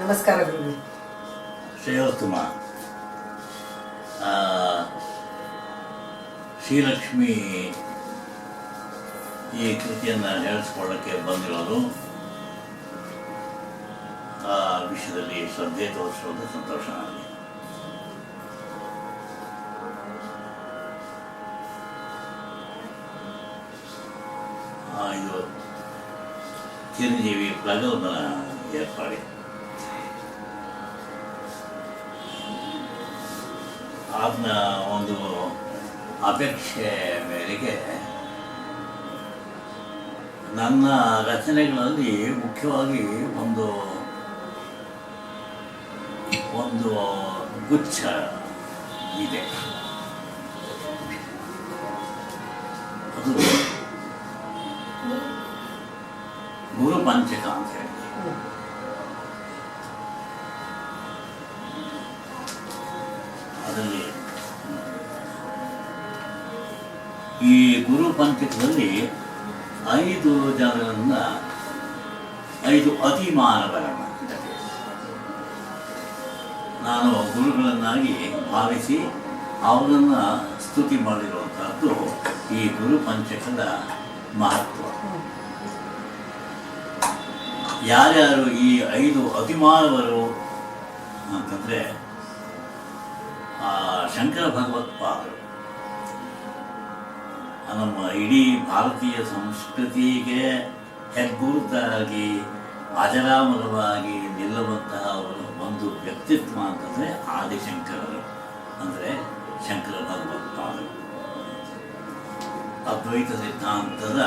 ನಮಸ್ಕಾರ ಗುರುಗಳೇ. ಶ್ರೇಯೋತ್ತಮ ಶ್ರೀಲಕ್ಷ್ಮಿ ಈ ಕೃತಿಯನ್ನು ಹೇಳಿಸ್ಕೊಳ್ಳೋಕ್ಕೆ ಬಂದಿರೋರು ಆ ವಿಷಯದಲ್ಲಿ ಶ್ರದ್ಧೆ ತೋರಿಸೋದು ಸಂತೋಷ ನನಗೆ. ಇದು ಚಿರಂಜೀವಿ ಪ್ರಗಲ್ಭನ ಏರ್ಪಾಡಿ. ಅದನ್ನ ಒಂದು ಅಪೇಕ್ಷೆ ಮೇರೆಗೆ ನನ್ನ ರಚನೆಗಳಲ್ಲಿ ಮುಖ್ಯವಾಗಿ ಒಂದು ಒಂದು ಗುಚ್ಛ ಇದೆ. ಅದು ಗುರು ಪಂಚಕ ಅಂತ ಹೇಳಿ. ಅದರಲ್ಲಿ ಈ ಗುರು ಪಂಚಕದಲ್ಲಿ 5 ಜನರನ್ನ 5 ಅತಿಮಾನವರನ್ನ ನಾನು ಗುರುಗಳನ್ನಾಗಿ ಭಾವಿಸಿ ಅವರನ್ನು ಸ್ತುತಿ ಮಾಡಿರುವಂಥದ್ದು ಈ ಗುರು ಪಂಚಕದ ಮಹತ್ವ. ಯಾರ್ಯಾರು ಈ 5 ಅತಿಮಾನವರು ಅಂತಂದರೆ ಶಂಕರ ಭಗವತ್ಪಾದರು ನಮ್ಮ ಇಡೀ ಭಾರತೀಯ ಸಂಸ್ಕೃತಿಗೆ ಹೆಗ್ಗುರುತಾಗಿ ಅಜರಾಮರವಾಗಿ ನಿಲ್ಲುವಂತಹ ಒಂದು ವ್ಯಕ್ತಿತ್ವ ಅಂತಂದರೆ ಆದಿಶಂಕರರು, ಅಂದರೆ ಶಂಕರ ಭಗವತ್ಪಾದರು. ಅದ್ವೈತ ಸಿದ್ಧಾಂತದ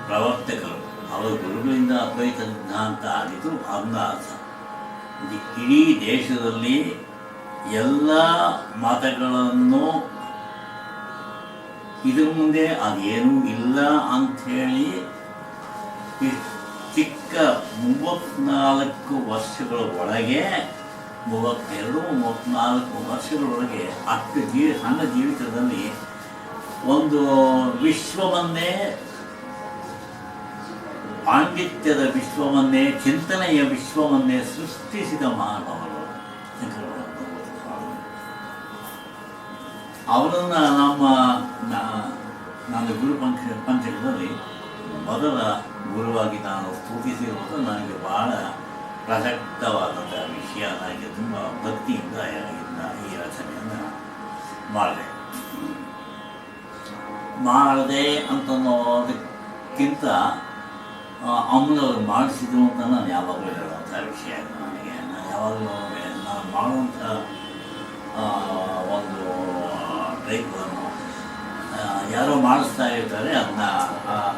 ಪ್ರವರ್ತಕರು. ಅವರ ಗುರುಗಳಿಂದ ಅದ್ವೈತ ಸಿದ್ಧಾಂತ ಆಗಿದ್ದು ಭಾವನಾರ್ಥ. ಇಡೀ ದೇಶದಲ್ಲಿ ಎಲ್ಲ ಮತಗಳನ್ನು ಇದ್ರ ಮುಂದೆ ಅದೇನೂ ಇಲ್ಲ ಅಂಥೇಳಿ ಚಿಕ್ಕ 34 ವರ್ಷಗಳ ಒಳಗೆ 32-34 ವರ್ಷಗಳೊಳಗೆ ಅಷ್ಟು ಸಣ್ಣ ಜೀವಿತದಲ್ಲಿ ಒಂದು ವಿಶ್ವವನ್ನೇ, ಪಾಂಡಿತ್ಯದ ವಿಶ್ವವನ್ನೇ, ಚಿಂತನೆಯ ವಿಶ್ವವನ್ನೇ ಸೃಷ್ಟಿಸಿದ ಮಹಾನುಭಾವರು ಶಂಕರ ಭಗವತ್ಪಾದರು. ಅವರನ್ನು ನನ್ನ ಗುರು ಪಂಚಕದಲ್ಲಿ ಮೊದಲ ಗುರುವಾಗಿ ನಾನು ಸ್ತುತಿಸಿರುವುದು ನನಗೆ ಬಹಳ ಪ್ರಸಕ್ತವಾದಂಥ ವಿಷಯ. ನನಗೆ ತುಂಬ ಭಕ್ತಿಯಿಂದ ಈ ರಚನೆಯನ್ನು ಮಾಡಿದೆ ಅಂತನ್ನೋದಕ್ಕಿಂತ ಅಮ್ಮನವರು ಮಾಡಿಸಿದ್ರು ಅಂತ ನಾನು ಯಾವಾಗಲೂ ಹೇಳುವಂಥ ವಿಷಯ. ನಾನು ಯಾವಾಗಲೂ ನಾನು ಮಾಡುವಂಥ ಒಂದು ಟೈಪನ್ನು ಯಾರೋ ಮಾಡಿಸ್ತಾ ಇರ್ತಾರೆ,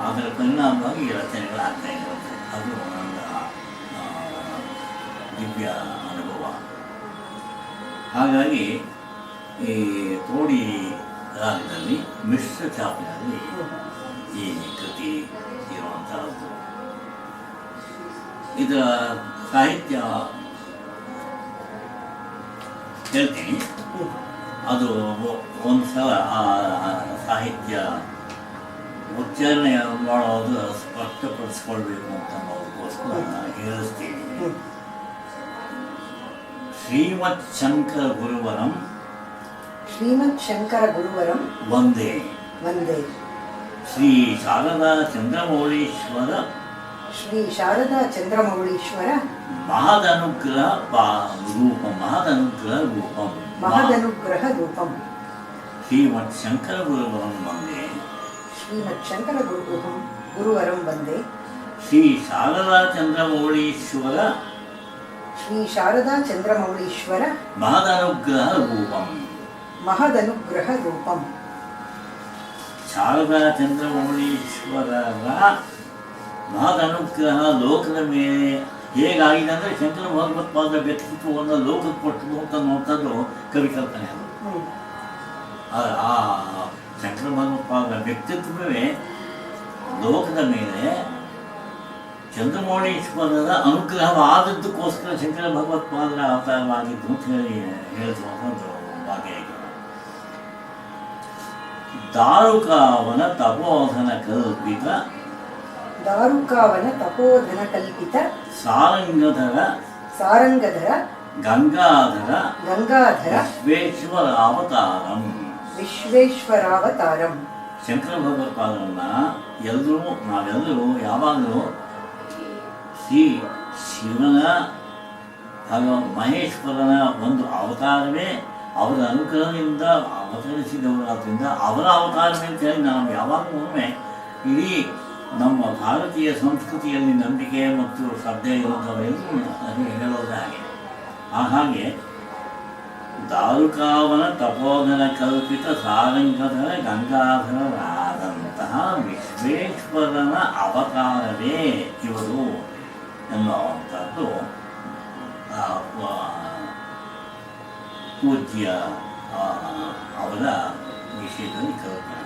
ಅದರ ಪರಿಣಾಮವಾಗಿ ಈ ರಚನೆಗಳಾಗ್ತಾ ಇರುತ್ತೆ. ಅದು ನನ್ನ ದಿವ್ಯ ಅನುಭವ. ಹಾಗಾಗಿ ಈ ತೋಡಿ ರಾಗದಲ್ಲಿ ಮಿಶ್ರ ಛಾಪಿನಲ್ಲಿ ಈ ಕೃತಿ ಇರುವಂಥದ್ದು. ಇದರ ಸಾಹಿತ್ಯ ಹೇಳ್ತೀನಿ. ಅದು ಒಂದು ಸಲ ಆ ಸಾಹಿತ್ಯ ಉಚ್ಚಾರಣೆ ಮಾಡೋದು ಸ್ಪಷ್ಟಪಡಿಸ್ಕೊಳ್ಬೇಕು ಅಂತ ಅನ್ನೋದಕ್ಕೋಸ್ಕರ ಹೇಳಿಸ್ತೀನಿ. ಶ್ರೀಮತ್ ಶಂಕರ ಗುರುವರಂ ವಂದೇ ವಂದೇ ಶ್ರೀ ಶಾರದಾ ಚಂದ್ರಮೌಳೀಶ್ವರ ಮಹದನುಗ್ರಹ ರೂಪಂ ಶ್ರೀಮತ್ ಶಂಕರ ಗುರುವರಂ ವಂದೇ ಶ್ರೀ ಶಾರದಾ ಚಂದ್ರಮೌಳೀಶ್ವರ ಮಹದನುಗ್ರಹ ರೂಪಂ. ಶಾರದಾ ಚಂದ್ರಮೌಳೀಶ್ವರರ ಮಹದನುಗ್ರಹ ಲೋಕದ ಮೇಲೆ ಹೇಗಾಗಿದೆ ಅಂದರೆ ಶಂಕರ ಭಗವತ್ಪಾದರ ವ್ಯಕ್ತಿತ್ವವನ್ನು ಲೋಕಕ್ಕೆ ಕೊಟ್ಟು ಅಂತ ನೋಡ್ತದ್ದು ಕವಿಕಲ್ಪನೆ. ಆ ಶಂಕರ ಭಗವತ್ಪಾದರ ವ್ಯಕ್ತಿತ್ವವೇ ಲೋಕದ ಮೇಲೆ ಚಂದ್ರಮೌಳೀಶ್ವರರ ಅನುಗ್ರಹವಾದದ್ದಕ್ಕೋಸ್ಕರ ಶಂಕರ ಭಗವತ್ಪಾದರ ಅವತಾರವಾಗಿದ್ದು ಅಂತ ಹೇಳುವಂಥದ್ದು ಭಾಗ್ಯ. ದಾರುಕಾವನ ತಪೋಧನ ಕಲ್ಪಿತ ದಾರುಕಾವನ ತಪೋಧನ ಕಲ್ಪಿತ ಸಾರಂಗಧರ ಗಂಗಾಧರ ವಿಶ್ವೇಶ್ವರಾವತಾರಂ. ಶಂಕರ ಭಗವತ್ಪಾದರನ್ನ ನಾವೆಲ್ಲರೂ ಯಾವಾಗಲೂ ಶ್ರೀ ಶಿವನ ಮಹೇಶ್ವರನ ಒಂದು ಅವತಾರವೇ ಅವರ ಅನುಗ್ರಹದಿಂದ ಅವತರಿಸಿದವರಾದ್ರಿಂದ ಅವರ ಅವತಾರವೇ ಅಂತ ಹೇಳಿ ನಾವು ಯಾವಾಗಲೂ ಒಮ್ಮೆ ಇಡೀ ನಮ್ಮ ಭಾರತೀಯ ಸಂಸ್ಕೃತಿಯಲ್ಲಿ ನಂಬಿಕೆ ಮತ್ತು ಶ್ರದ್ಧೆ ಇರುವಂಥವೆಲ್ಲರೂ ಹೇಳೋದೇ ಹಾಗೆ ದಾರುಕಾವನ ತಪೋಧನ ಕಲ್ಪಿತ ಸಾರಂಗಧರ ಗಂಗಾಧರರಾದಂತಹ ವಿಶ್ವೇಶ್ವರನ ಅವತಾರವೇ ಇವರು ಎನ್ನುವಂಥದ್ದು ಪೂಜ್ಯ ಅವರ ವಿಷಯದಲ್ಲಿ ಕಲ್ಪನೆ.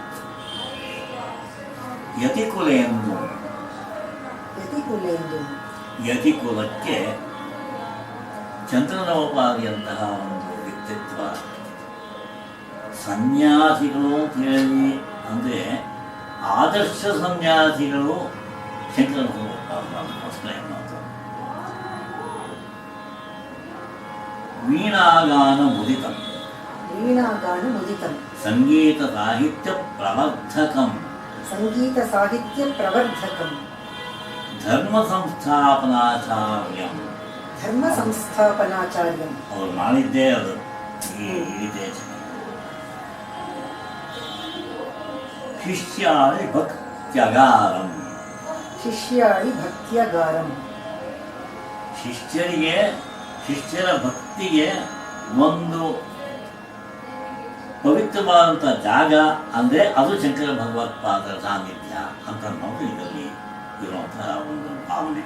ಯತಿಕುಲಕ್ಕೆ ಚಂದ್ರನೋಪಾದಿಯಂತಹ ಒಂದು ವ್ಯಕ್ತಿತ್ವ. ಸನ್ಯಾಸಿಗಳು ಅಂತ ಹೇಳಿ ಅಂದರೆ ಆದರ್ಶ ಸನ್ಯಾಸಿಗಳು ಶಂಕರನೋಪಾದಿಗೋಸ್ಕರ ಎನ್ನುವಂಥದ್ದು. ವೀಣಾಗಾನ ಮುದಿತಂ ಸಂಗೀತ ಸಾಹಿತ್ಯ ಪ್ರವರ್ಧಕಂ ಧರ್ಮ ಸಂಸ್ಥಾಪನಾಚಾರ್ಯಂ ಅವರು ಮಾಡಿದ್ದೇ ಅದು ಈ ದೇಶ. ಶಿಷ್ಯಾಳಿ ಭಕ್ತ್ಯಗಾರಂ ಶಿಷ್ಯರ ಭಕ್ತಿಗೆ ಒಂದು ಪವಿತ್ರವಾದಂಥ ಜಾಗ ಅಂದರೆ ಅದು ಶಂಕರ ಭಗವತ್ಪಾದರ ಸಾನ್ನಿಧ್ಯ ಅಂತ ಅನ್ನೋದು ಇದರಲ್ಲಿ ಇರುವಂತಹ ಒಂದು ಭಾವನೆ.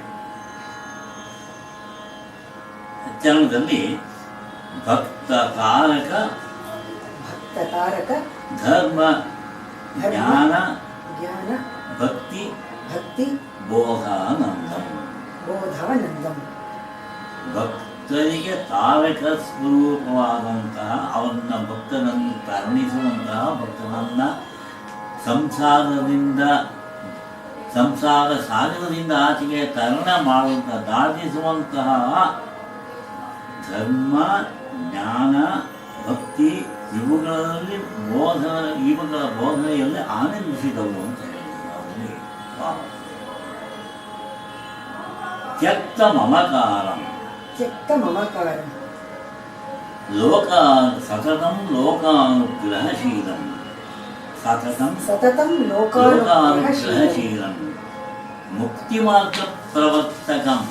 ಚರಣದಲ್ಲಿ ಭಕ್ತ ತಾರಕ ಧರ್ಮ ಜ್ಞಾನ ಭಕ್ತಿ ಬೋಧಾನಂದಂ. ಭಕ್ತರಿಗೆ ತಾರಕ ಸ್ವರೂಪವಾದಂತಹ ಅವನ್ನ ಭಕ್ತನನ್ನು ತರಣಿಸುವಂತಹ ಭಕ್ತನನ್ನ ಸಂಸಾರ ಸಾಗರದಿಂದ ಆಚೆಗೆ ತರಣ ಮಾಡುವಂತಹ ದಾಟಿಸುವಂತಹ ಧರ್ಮ ಜ್ಞಾನ ಭಕ್ತಿ ಇವುಗಳಲ್ಲಿ ಇವುಗಳ ಬೋಧನೆಯಲ್ಲಿ ಆನಂದಿಸಿದವರು ಅಂತ ಹೇಳಿದ್ರು. ತ್ಯಕ್ತ ಮಮಕಾರಂ ಸತತಂ ಲೋಕಾನುಗ್ರಹಶೀಲಂ ಮುಕ್ತಿಮಾರ್ಗ ಪ್ರವರ್ತಕಂ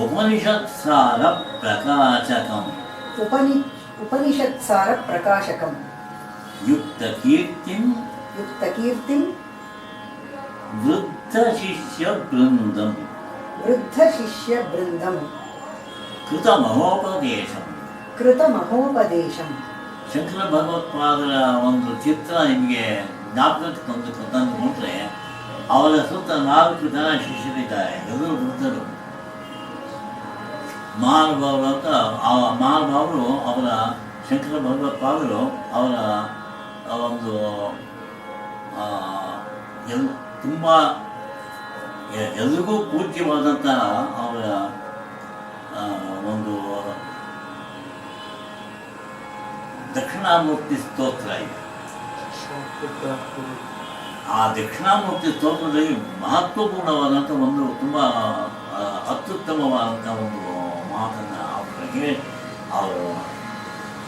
ಉಪನಿಷತ್ಸಾರ ಪ್ರಕಾಶಕಂ ಯುಕ್ತ ಕೀರ್ತಿಂ ವೃದ್ಧ ಶಿಷ್ಯ ಬೃಂದಂ ಕೃತ ಮಹೋಪದೇಶಂ. ಶಂಕರ ಭಗವತ್ಪಾದರ ಒಂದು ಚಿತ್ರ ನಿಮಗೆ ಜ್ಞಾಪಕಕ್ಕೆ ತಂದುಕೊಂಡ್ರೆ ಅವರ ಸುತ್ತ 4 ಜನ ಶಿಷ್ಯರಿದ್ದಾರೆ. ಎಲ್ಲರೂ ವೃದ್ಧರು. ಮಹಾನುಭಾವರು ಅಂತ ಮಹಾನುಭಾವರು ಅವರ ಶಂಕರ ಭಗವತ್ಪಾದರು ಅವರ ಒಂದು ತುಂಬ ಎಲ್ರಿಗೂ ಪೂಜ್ಯವಾದಂತಹ ಅವರ ಒಂದು ದಕ್ಷಿಣಾಮೂರ್ತಿ ಸ್ತೋತ್ರ ಇದೆ. ಆ ದಕ್ಷಿಣಾಮೂರ್ತಿ ಸ್ತೋತ್ರದಲ್ಲಿ ಮಹತ್ವಪೂರ್ಣವಾದಂಥ ಒಂದು ತುಂಬ ಅತ್ಯುತ್ತಮವಾದಂಥ ಒಂದು ಮಾತನ್ನು ಅವರು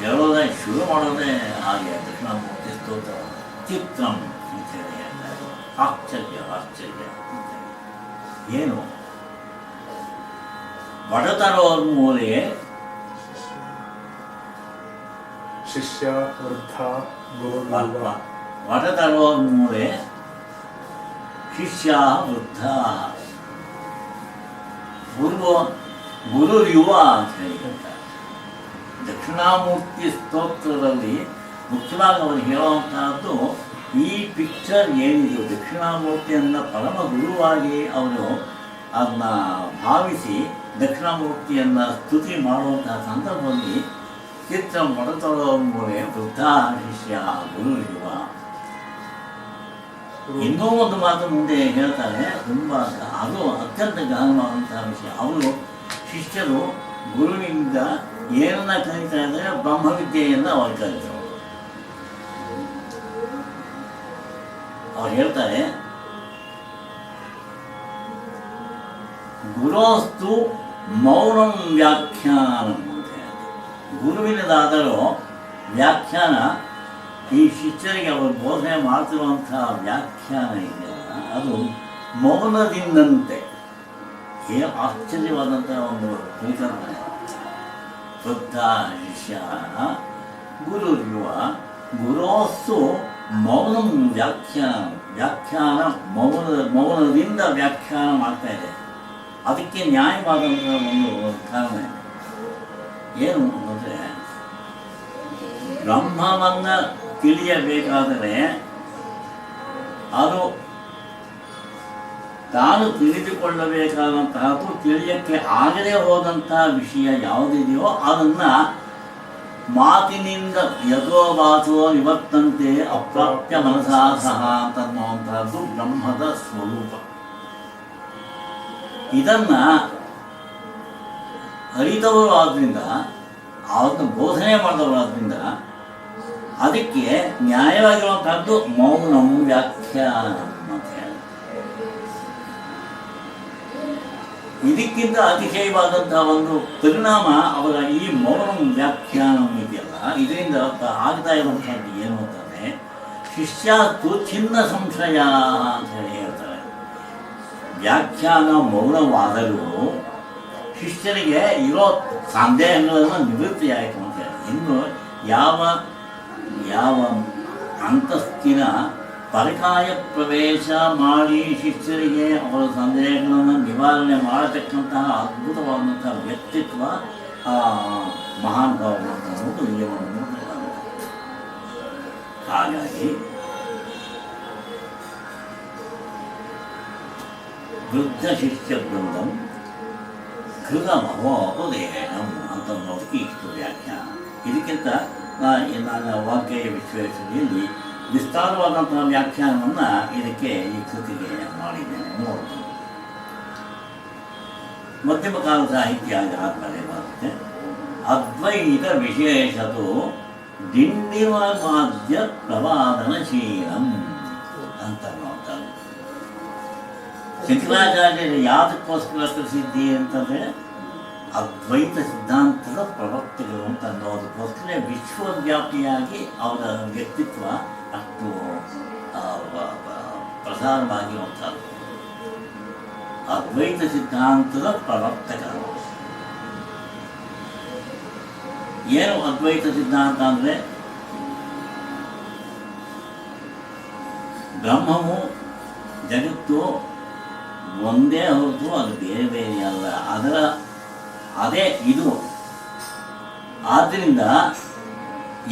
ಹೇಳೋದೇ ಶುರು ಮಾಡೋದೇ ಹಾಗೆ. ದಕ್ಷಿಣಾಮೂರ್ತಿ ಸ್ತೋತ್ರ ಚಿತ್ರಂ ಅಂತ ಹೇಳಿ ಹೇಳ್ತಾರೆ. ಆಶ್ಚರ್ಯ ಏನು ವಡತರೋನ್ಮೂಲೆ ಶಿಷ್ಯ ವೃದ್ಧ ವಡತರೋನ್ಮೂಲೆ ಶಿಷ್ಯ ವೃದ್ಧ ಗುರು ಯುವ ಅಂತ ಹೇಳ್ತಾರೆ. ದಕ್ಷಿಣಾಮೂರ್ತಿ ಸ್ತೋತ್ರದಲ್ಲಿ ಮುಖ್ಯವಾಗಿ ಅವರು ಹೇಳುವಂತಹದ್ದು ಈ ಪಿಕ್ಚರ್ ಏನಿದೆ ದಕ್ಷಿಣಾಮೂರ್ತಿಯನ್ನು ಪರಮ ಗುರುವಾಗಿ ಅವರು ಅದನ್ನ ಭಾವಿಸಿ ದಕ್ಷಿಣಾಮೂರ್ತಿಯನ್ನು ಸ್ತುತಿ ಮಾಡುವಂತಹ ಸಂದರ್ಭದಲ್ಲಿ ಚಿತ್ರ ಮೊಡತೊಳ ಮೂಲೆ ವೃದ್ಧ ಶಿಷ್ಯ ಗುರು ಯುವ ಇನ್ನೂ ಒಂದು ಮಾತು ಮುಂದೆ ಹೇಳ್ತಾರೆ, ತುಂಬ ಅದು ಅತ್ಯಂತ ಗಹನವಾದಂತಹ ವಿಷಯ. ಅವರು ಶಿಷ್ಯರು ಗುರುವಿನಿಂದ ಏನನ್ನ ಕಲಿತಾ ಇದ್ದಾರೆ? ಬ್ರಹ್ಮವಿದ್ಯೆಯನ್ನು ಅವರು ಕಲಿತರು. ಅವ್ರು ಹೇಳ್ತಾರೆ, ಗುರೋಸ್ತು ಮೌನಂ ವ್ಯಾಖ್ಯಾನಂ ಅಂತ ಹೇಳಿ. ಗುರುವಿನದಾದರೂ ವ್ಯಾಖ್ಯಾನ, ಈ ಶಿಷ್ಯರಿಗೆ ಅವರು ಬೋಧನೆ ಮಾಡ್ತಿರುವಂತಹ ವ್ಯಾಖ್ಯಾನ ಇದೆಯಲ್ಲ, ಅದು ಮೌನದಿಂದಂತೆ. ಏನು ಆಶ್ಚರ್ಯವಾದಂತಹ ಒಂದು ಪರಿಕಲ್ಪನೆ. ಬುದ್ಧ ಶಿಷ್ಯ ಗುರುರಿರುವ ಗುರೋಸ್ತು ಮೌನಂ ವ್ಯಾಖ್ಯಾನ ಮೌನದಿಂದ ವ್ಯಾಖ್ಯಾನ ಮಾಡ್ತಾ ಇದೆ. ಅದಕ್ಕೆ ನ್ಯಾಯವಾದಂತಹ ಒಂದು ಕಾರಣ ಏನು ಅಂದರೆ, ಬ್ರಹ್ಮವನ್ನು ತಿಳಿಯಬೇಕಾದರೆ ಅದು ತಾನು ತಿಳಿದುಕೊಳ್ಳಬೇಕಾದಂತಹದ್ದು, ತಿಳಿಯಕ್ಕೆ ಆಗದೆ ಹೋದಂತಹ ವಿಷಯ ಯಾವುದಿದೆಯೋ ಅದನ್ನು ಮಾತಿನಿಂದ ಯಥೋವಾಚೋ ನಿವರ್ತಂತೆ ಅಪ್ರಾಪ್ಯ ಮನಸಾ ಸಹ ಅಂತನ್ನುವಂತಹದ್ದು ಬ್ರಹ್ಮದ ಸ್ವರೂಪ. ಇದನ್ನ ಅರಿತವರು ಆದ್ರಿಂದ, ಅದನ್ನು ಬೋಧನೆ ಮಾಡಿದವರು ಆದ್ರಿಂದ, ಅದಕ್ಕೆ ನ್ಯಾಯವಾಗಿರುವಂತಹದ್ದು ಮೌನಂ ವ್ಯಾಖ್ಯಾನ ಅಂತ ಹೇಳಿ. ಇದಕ್ಕಿಂತ ಅತಿಶಯವಾದಂತಹ ಒಂದು ಪರಿಣಾಮ ಅವರ ಈ ಮೌನಂ ವ್ಯಾಖ್ಯಾನ ಇದೆಯಲ್ಲ, ಇದರಿಂದ ಆಗ್ತಾ ಇರುವಂತಹದ್ದು ಏನು ಅಂತಂದ್ರೆ, ಶಿಷ್ಯಾಸ್ತು ಚಿನ್ನ ಸಂಶಯ ಅಂತ ಹೇಳಿ ಹೇಳ್ತಾರೆ. ವ್ಯಾಖ್ಯಾನ ಮೌನವಾದರೂ ಶಿಷ್ಯರಿಗೆ ಇರೋ ಸಂದೇಹಗಳನ್ನು ನಿವೃತ್ತಿಯಾಯಿತು ಅಂತ ಹೇಳಿ. ಇನ್ನು ಯಾವ ಅಂತಸ್ತಿನ ಪರಕಾಯ ಪ್ರವೇಶ ಮಾಡಿ ಶಿಷ್ಯರಿಗೆ ಅವರ ಸಂದೇಹಗಳನ್ನು ನಿವಾರಣೆ ಮಾಡತಕ್ಕಂತಹ ಅದ್ಭುತವಾದಂತಹ ವ್ಯಕ್ತಿತ್ವ ಮಹಾನ್ ಭಾವವನ್ನು ನಿಯಮವನ್ನು. ಹಾಗಾಗಿ ವೃದ್ಧ ಶಿಷ್ಯ ಬೃಂದಂ ಕೃತಮವೋಪದೇಶಂ ಅಂತ ಅನ್ನೋದಕ್ಕೆ ಇಷ್ಟು ವ್ಯಾಖ್ಯಾನ. ಇದಕ್ಕಿಂತ ನನ್ನ ವಾಗ್ಗೇಯ ವಿಶ್ಲೇಷಣೆಯಲ್ಲಿ ವಿಸ್ತಾರವಾದಂತಹ ವ್ಯಾಖ್ಯಾನವನ್ನು ಇದಕ್ಕೆ ಈ ಕೃತಿಗೆ ಮಾಡಿದ್ದೇನೆ. ನೋಡ್ಬೋದು. ಮಧ್ಯಮ ಕಾಲ ಸಾಹಿತ್ಯ ಆದಮೇಲೆ ಬರುತ್ತೆ. ಅದ್ವೈತ ವಿಶೇಷತು ದಿಂಡಿವಾದ್ಯ ಪ್ರವಾದನಶೀಲಂ ಅಂತ ನೋಡ್ತಾರೆ. ಶಂಕರಾಚಾರ್ಯರು ಯಾವುದಕ್ಕೋಸ್ಕರ ಪ್ರಸಿದ್ಧಿ ಅಂತಂದರೆ ಅದ್ವೈತ ಸಿದ್ಧಾಂತದ ಪ್ರವಕ್ತೆಗಳು ಅಂತ ಅನ್ನೋದಕ್ಕೋಸ್ಕರ ವಿಶ್ವವ್ಯಾಪಿಯಾಗಿ ಅವರ ವ್ಯಕ್ತಿತ್ವ ಅಷ್ಟು ಪ್ರಸಾರವಾಗಿರುವಂಥದ್ದು. ಅದ್ವೈತ ಸಿದ್ಧಾಂತದ ಪ್ರವರ್ತಕರು. ಏನು ಅದ್ವೈತ ಸಿದ್ಧಾಂತ ಅಂದರೆ, ಬ್ರಹ್ಮವು ಜಗತ್ತು ಒಂದೇ ಹೊರತು ಅದು ಬೇರೆ ಬೇರೆ ಅಲ್ಲ, ಅದೇ ಇದು. ಆದ್ದರಿಂದ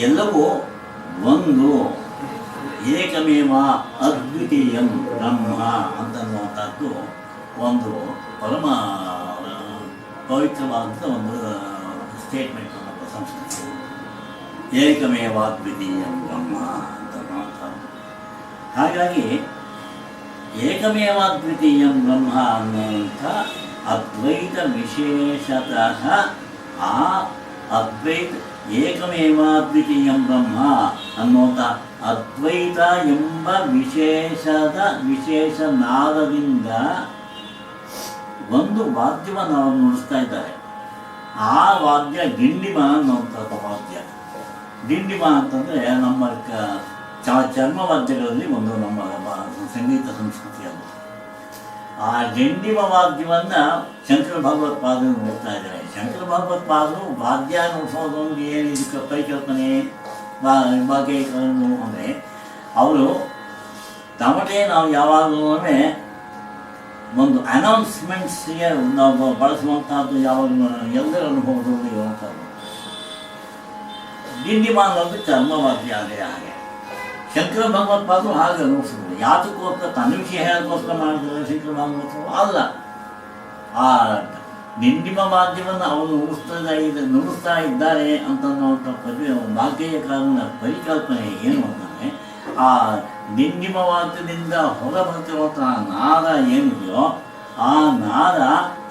ಎಲ್ಲವೂ ಒಂದು, ಏಕಮೇವ ಅದ್ವಿತೀಯಂ ಬ್ರಹ್ಮ ಅಂತನ್ನುವಂಥದ್ದು ಒಂದು ಪರಮ ಪವಿತ್ರವಾದಂಥ ಒಂದು ಸ್ಟೇಟ್ಮೆಂಟ್ ನಮ್ಮ ಸಂಸ್ಕೃತಿ. ಏಕಮೇವ ಅದ್ವಿತೀಯಂ ಬ್ರಹ್ಮ ಅಂತನ್ನುವಂಥದ್ದು. ಹಾಗಾಗಿ ಏಕಮೇವಾದ್ವಿತೀಯಂ ಬ್ರಹ್ಮ ಅನ್ನುವಂಥ ಅದ್ವೈತ ವಿಶೇಷತಃ ಆ ಅದ್ವೈತ ಏಕಮೇವಾದ್ವಿತೀಯಂ ಬ್ರಹ್ಮ ಅನ್ನುವಂಥ ಅದ್ವೈತ ಎಂಬ ವಿಶೇಷ ನಾದದಿಂದ ಒಂದು ವಾದ್ಯವನ್ನು ಅವರು ನುಡಿಸ್ತಾ ಇದ್ದಾರೆ. ಆ ವಾದ್ಯ ಡಿಂಡಿಮ ಅನ್ನುವಂಥದ್ದು ವಾದ್ಯ. ಡಿಂಡಿಮ ಅಂತಂದರೆ ನಮ್ಮ ಚರ್ಮವಾದ್ಯಗಳಲ್ಲಿ ಒಂದು ನಮ್ಮ ಸಂಗೀತ ಸಂಸ್ಕೃತಿಯಲ್ಲಿ. ಆ ಡಿಂಡಿಮ ವಾದ್ಯವನ್ನು ಶಂಕರ ಭಗವತ್ಪಾದರು ನೋಡ್ತಾ ಇದ್ದಾರೆ. ಶಂಕರ ಭಗವತ್ಪಾದರು ವಾದ್ಯ ನುಡಿಸೋದು ಏನು ಇದಕ್ಕೆ ಪರಿಕಲ್ಪನೆ ಭಾಗ್ಯಗಳನ್ನು ಅಂದರೆ, ಅವರು ತಮಟೆ ನಾವು ಯಾವಾಗಲೂ ಒಂದು ಅನೌನ್ಸ್ಮೆಂಟ್ಸ್ಗೆ ನಾವು ಬಳಸುವಂಥದ್ದು ಯಾವಾಗಲೂ ಎಲ್ಲರ ಅನುಭವದಲ್ಲಿ ಇರುವಂಥದ್ದು. ಡಿಂಡಿಮ ಅನ್ನೋದು ಚರ್ಮವಾದ್ಯ ಅದೇ. ಹಾಗೆ ಶಂಕರ ಭಗವತ್ಪಾದರು ಹಾಗೆ ಅನುಭವಿಸಿದ್ರು. ಯಾತಕ್ಕೋಸ್ಕರ ತನ್ನ ವಿಷಯ ಹೇಳೋಕ್ಕೋಸ್ಕರ ಮಾಡಿದ್ರೆ ಶಂಕರ ಭಗವತ್ಪಾದರು ಅಲ್ಲ. ಆ ಡಿಂಡಿಮ ವಾದ್ಯವನ್ನು ಅವರು ನುಡಿಸ್ತಾ ಇದ್ದಾರೆ ಅಂತನ್ನುವಂಥ ಭಾಗ್ಯಕಾರನ ಪರಿಕಲ್ಪನೆ ಏನು ಅಂತಂದರೆ, ಆ ಡಿಂಡಿಮವಾದ್ಯದಿಂದ ಹೊರಬರ್ತಿರುವಂತಹ ನಾದ ಏನಿದೆಯೋ ಆ ನಾದ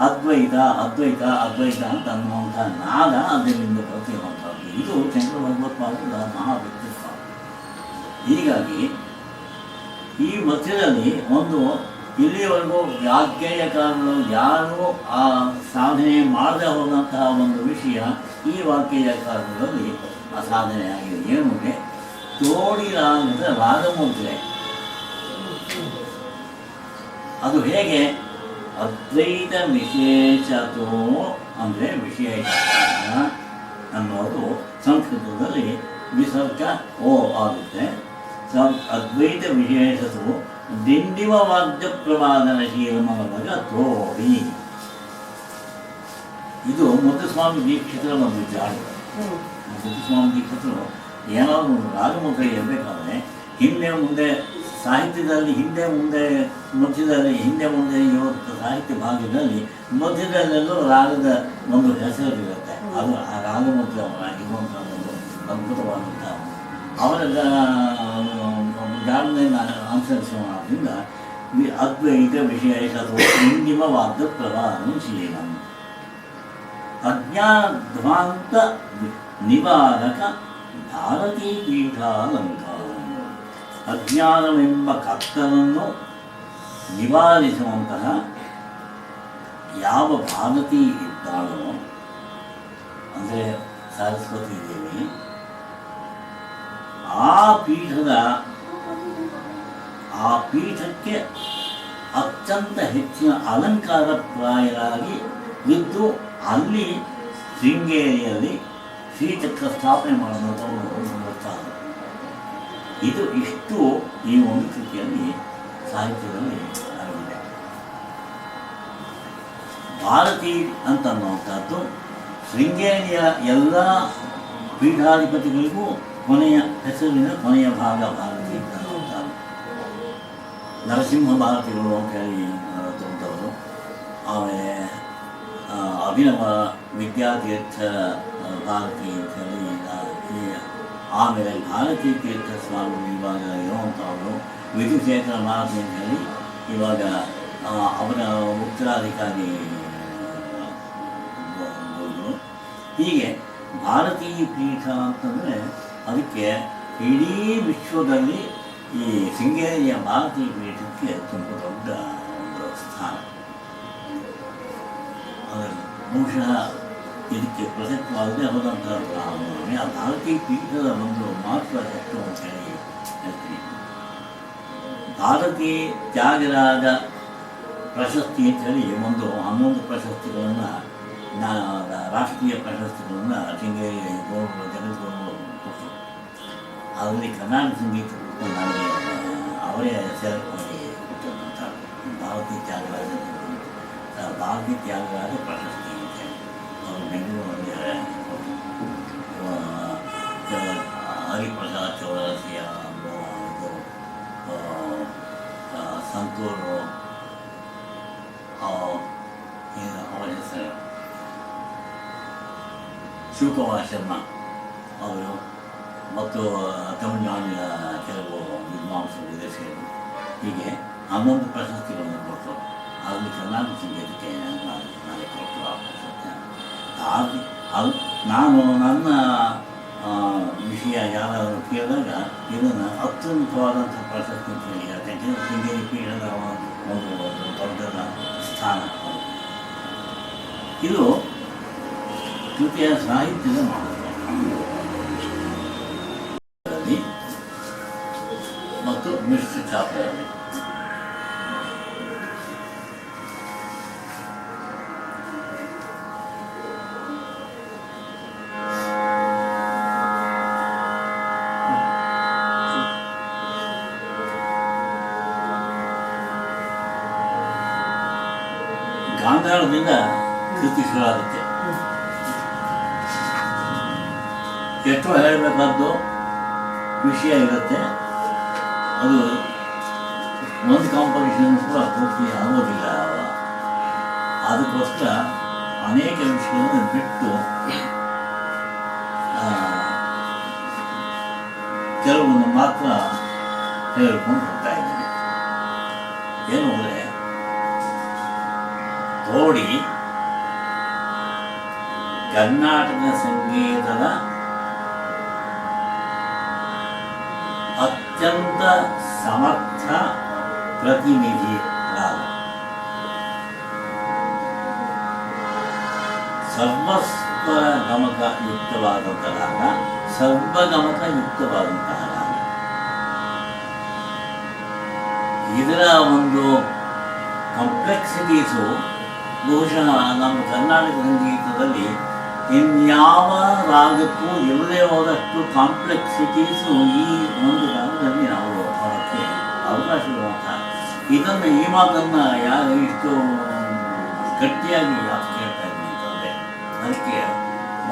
ಅದ್ವೈತ ಅದ್ವೈತ ಅದ್ವೈತ ಅಂತ ಅನ್ನುವಂಥ ನಾದ ಅದರಿಂದ ಬರ್ತಿರುವಂಥದ್ದು. ಇದು ಶಂಕರ ಭಗವತ್ಪಾದರ ಮಹಾ ವ್ಯಕ್ತಿತ್ವ. ಹೀಗಾಗಿ ಈ ಮಧ್ಯದಲ್ಲಿ ಒಂದು ಇಲ್ಲಿವರೆಗೂ ವಾಗ್ಗೇಯಕಾರರು ಯಾರು ಆ ಸಾಧನೆ ಮಾಡದೆ ಹೋದಂತಹ ಒಂದು ವಿಷಯ ಈ ವಾಗ್ಗೇಯಕಾರರಲ್ಲಿ ಆ ಸಾಧನೆ ಆಗಿದೆ. ಏನುಂಟೆ ತೋಡಿರಾಗದ ರಾಗಮುದ್ರೆ. ಅದು ಹೇಗೆ? ಅದ್ವೈತ ವಿಶೇಷತೋ ಅಂದರೆ ವಿಶೇಷ ಅನ್ನೋದು ಸಂಸ್ಕೃತದಲ್ಲಿ ವಿಸರ್ಗ ಓ ಆಗುತ್ತೆ. ಅದ್ವೈತ ವಿಶೇಷತು ದಿಂಡಿಮ ವಾದ್ಯ ಪ್ರವಾದನಶೀಲಮನದಾಗ ತೋಡಿ. ಇದು ಮುದ್ದುಸ್ವಾಮಿ ದೀಕ್ಷಿತರ ಒಂದು ಜಾಡು. ಮುದ್ದುಸ್ವಾಮಿ ದೀಕ್ಷಿತರು ಏನಾದರೂ ಒಂದು ರಾಗಮುದ್ರೆ ಇರಬೇಕಾದ್ರೆ ಹಿಂದೆ ಮುಂದೆ ಸಾಹಿತ್ಯದಲ್ಲಿ ಹಿಂದೆ ಮುಂದೆ ಮಧ್ಯದಲ್ಲಿ ಹಿಂದೆ ಮುಂದೆ ಇರುವಂಥ ಸಾಹಿತ್ಯ ಭಾಗದಲ್ಲಿ ಮಧ್ಯದಲ್ಲೆಲ್ಲೂ ರಾಗದ ಒಂದು ಹೆಸರಿರುತ್ತೆ. ಅದು ಆ ರಾಗಮುದ್ರೆ ಇರುವಂಥ ಒಂದು ಅದ್ಭುತವಾದಂಥ ಅವರ ಜಾಡನೆಯನ್ನು ಅನುಸರಿಸೋದ್ರಿಂದ ಅದ್ವೈತ ವಿಶೇಷತೋ ದಿಂಡಿಮವಾದ ಪ್ರವಾದನಶೀಲಂ ಅಜ್ಞಾಧ್ವಾಂತ ನಿವಾರಕ ಭಾರತೀ ಪೀಠಾಲಂಕಾರ. ಅಜ್ಞಾನವೆಂಬ ಕತ್ತಲನ್ನು ನಿವಾರಿಸುವಂತಹ ಯಾವ ಭಾರತಿ ಇದ್ದಾಳೋ ಅಂದರೆ ಸರಸ್ವತಿ ದೇವಿ, ಆ ಪೀಠಕ್ಕೆ ಅತ್ಯಂತ ಹೆಚ್ಚಿನ ಅಲಂಕಾರ ಪ್ರಾಯರಾಗಿ ಇದ್ದು ಅಲ್ಲಿ ಶೃಂಗೇರಿಯಲ್ಲಿ ಶ್ರೀಚಕ್ರ ಸ್ಥಾಪನೆ ಮಾಡಬೇಕು. ಇದು ಇಷ್ಟು ಈ ಒಂದು ಕೃತಿಯಲ್ಲಿ ಸಾಹಿತ್ಯದಲ್ಲಿ ಆಗಿದೆ. ಭಾರತಿ ಅಂತನ್ನುವಂಥದ್ದು ಶೃಂಗೇರಿಯ ಎಲ್ಲ ಪೀಠಾಧಿಪತಿಗಳಿಗೂ ಕೊನೆಯ ಹೆಸರಿನ ಕೊನೆಯ ಭಾಗ ಭಾರತಿ ಅನ್ನುವಂಥದ್ದು. ನರಸಿಂಹ ಭಾರತಿಗಳು ಅಂತೇಳಿ ದೊಡ್ಡವರು, ಆಮೇಲೆ ಅಭಿನವ ವಿದ್ಯಾತೀರ್ಥ ಭಾರತಿ ಅಂತೇಳಿ, ಆಮೇಲೆ ಭಾರತೀ ತೀರ್ಥ ಸ್ವಾಮಿ ಇವಾಗ ಇರುವಂಥವರು, ವಿಧುಶೇಖರ ಭಾರತಿ ಅಂತ ಹೇಳಿ ಇವಾಗ ಅವರ ಉತ್ತರಾಧಿಕಾರಿ. ಹೀಗೆ ಭಾರತೀಯ ಪೀಠ ಅಂತಂದರೆ ಅದಕ್ಕೆ ಇಡೀ ವಿಶ್ವದಲ್ಲಿ ಈ ಶೃಂಗೇರಿಯ ಭಾರತೀಯ ಪೀಠಕ್ಕೆ ತುಂಬ ದೊಡ್ಡ ಒಂದು ಸ್ಥಾನ. ಬಹುಶಃ ಇದಕ್ಕೆ ಪ್ರಸಕ್ತವಾಗದೆ ಹೋದಂತಹ ಆ ಭಾರತೀಯ ಪೀಠದ ಒಂದು ಮಹತ್ವ ಎಷ್ಟು ಅಂತ ಹೇಳಿ ಹೇಳ್ತೀನಿ. ಭಾರತೀ ತ್ಯಾಗರಾಜ ಪ್ರಶಸ್ತಿ ಅಂತೇಳಿ ಒಂದು 11 ಪ್ರಶಸ್ತಿಗಳನ್ನು ರಾಷ್ಟ್ರೀಯ ಪ್ರಶಸ್ತಿಗಳನ್ನು ಶೃಂಗೇರಿ ಜಗದ್ಗುರು ಕೊಟ್ಟರು. ಅದರಲ್ಲಿ ಕರ್ನಾಟಕ ಸಂಗೀತ ನನಗೆ ಅವರೇ ಸೆಲೆಕ್ಟ್ ಮಾಡಿ ಕೊಟ್ಟಂಥ ಭಾರತೀಯ ತ್ಯಾಗರಾಜ ಪ್ರಶಸ್ತಿ ಅಂತೇಳಿ ಅವರು ಬೆಂಗಳೂರಲ್ಲಿ ಹರಿಪ್ರಸಾದ್ ಚೌರಾಸಿಯ ಸಂತೂರು ಅವರ ಹೆಸರು ಶಿವಕುಮಾರ್ ಶರ್ಮಾ ಅವರು ಮತ್ತು ತಮಿಳುನಾಡಿನ ಕೆಲವು ವಿದ್ವಾಂಸರು ವಿದೇಶಿಗಳು ಹೀಗೆ 11 ಪ್ರಶಸ್ತಿಗಳನ್ನು ಕೊಟ್ಟರು. ಅದರಲ್ಲಿ ಕರ್ನಾಟಕ ಸಂಗೀತಕ್ಕೆ ನನಗೆ ಕೊಟ್ಟರು ಆ ಪ್ರಶಸ್ತಿ. ನಾನು ನನ್ನ ವಿಷಯ ಯಾರಾದರೂ ಕೇಳಿದಾಗ ಇದನ್ನು ಅತ್ಯುನ್ನತವಾದಂಥ ಪ್ರಶಸ್ತಿ ಅಂತ ಹೇಳಿ ಯಾಕೆಂದರೆ ಶೃಂಗೇರಿ ಪೀಠದ ಒಂದು ದೊಡ್ಡ ಸ್ಥಾನ. ಇದು ಕೃತಿಯ ಸಾಹಿತ್ಯದ ಮಹತ್ವ ಮತ್ತು ಮಿಶ್ರ ಛಾಪೆಯಲ್ಲಿ ಗಾಂಧಾರದಿಂದ ಕೃತಿ ಶುರುವಾಗುತ್ತೆ. ಎಷ್ಟು ಹೇಳಬೇಕಾದ್ದು ವಿಷಯ ಇರುತ್ತೆ, ಅದು ಒಂದು ಕಾಂಪೋಸಿಷನ್ ಕೂಡ ಪೂರ್ತಿ ಆಗೋದಿಲ್ಲ. ಅದಕ್ಕೋಸ್ಕರ ಅನೇಕ ವಿಷಯಗಳನ್ನು ಬಿಟ್ಟು ಕೆಲವನ್ನು ಮಾತ್ರ ಹೇಳ್ಕೊಂಡು ಹೋಗ್ತಾ ಇದ್ದೀನಿ. ಏನು ಅಂದರೆ ತೋಡಿ ಕರ್ನಾಟಕ ಸಂಗೀತದ ಅತ್ಯಂತ ಸಮರ್ಥ ಪ್ರತಿನಿಧಿ ರಾಗ. ಸರ್ವಸ್ವರ ಗಮಕ ಯುಕ್ತವಾದಂಥ ರಾಗ, ಸರ್ವಗಮಕ ಯುಕ್ತವಾದಂತಹ ರಾಗ. ಇದರ ಒಂದು ಕಾಂಪ್ಲೆಕ್ಸಿಟೀಸು ಬಹುಶಃ ನಮ್ಮ ಕರ್ನಾಟಕ ಸಂಗೀತದಲ್ಲಿ ಇನ್ಯಾವ ರಾಗಕ್ಕೂ ಇಲ್ಲದೆ ಹೋದಷ್ಟು ಕಾಂಪ್ಲೆಕ್ಸಿಟೀಸು ಈ ಒಂದು ರಾಗದಲ್ಲಿ ನಾವು ಹೊರಕ್ಕೆ ಅವಕಾಶವಿರುವಂಥ. ಇದನ್ನು ಈ ಮಾತನ್ನು ಯಾರು ಇಷ್ಟು ಗಟ್ಟಿಯಾಗಿ ಯಾಕೆ ಕೇಳ್ತಾ ಇದ್ದೀನಿ ಅಂತಂದರೆ ಅದಕ್ಕೆ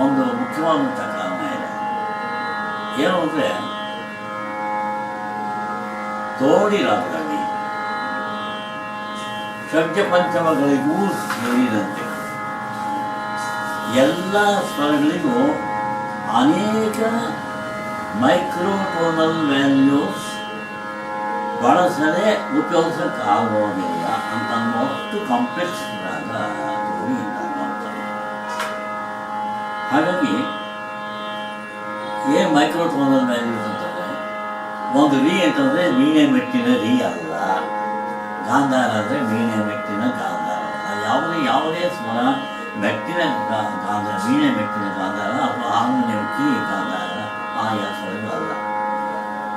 ಒಂದು ಮುಖ್ಯವಾದಂಥ ಕಾರಣ ಇದೆ. ಏನು ಅಂದರೆ ತೋಡಿ ರಾಗದಲ್ಲಿ ಷಡ್ಜ ಪಂಚಮಗಳಿಗೂ ಸೇರಿದಂತೆ ಎಲ್ಲ ಸ್ವರಗಳಿಗೂ ಅನೇಕ ಮೈಕ್ರೋಟೋನಲ್ ವ್ಯಾಲ್ಯೂಸ್ ಬಳಸದೆ ಉಪಯೋಗಿಸೋಕ್ಕಾಗೋದಿಲ್ಲ ಅಂತ ಅನ್ನೋಷ್ಟು ಕಾಂಪ್ಲೆಕ್ಸ್ ರಾಗ ತೋಡಿಯಿಂದ ನೋಡ್ತಾರೆ. ಹಾಗಾಗಿ ಏನು ಮೈಕ್ರೋಟೋನಲ್ ವ್ಯಾಲ್ಯೂಸ್ ಅಂತಂದರೆ ಒಂದು ರೀ ಅಂತಂದರೆ ವೀಣೆ ಮೆಟ್ಟಿನ ರೀ ಅಲ್ಲ, ಗಾಂಧಾರ ಅಂದರೆ ವೀಣೆ ಮೆಟ್ಟಿನ ಗಾಂಧಾರ ಅಲ್ಲ. ಯಾವುದೇ ಸ್ವರ ಮೆಟ್ಟಿನ ಗಾಂಧಾರ, ವೀಣೆ ಮೆಟ್ಟಿನ ಗಾಂಧಾರ ಅಥವಾ ಹಾರ್ಮೋನಿಯಂಕಿ ಗಾಂಧಾರ ಆಯಾ ಸ್ವರಗಳಲ್ಲ.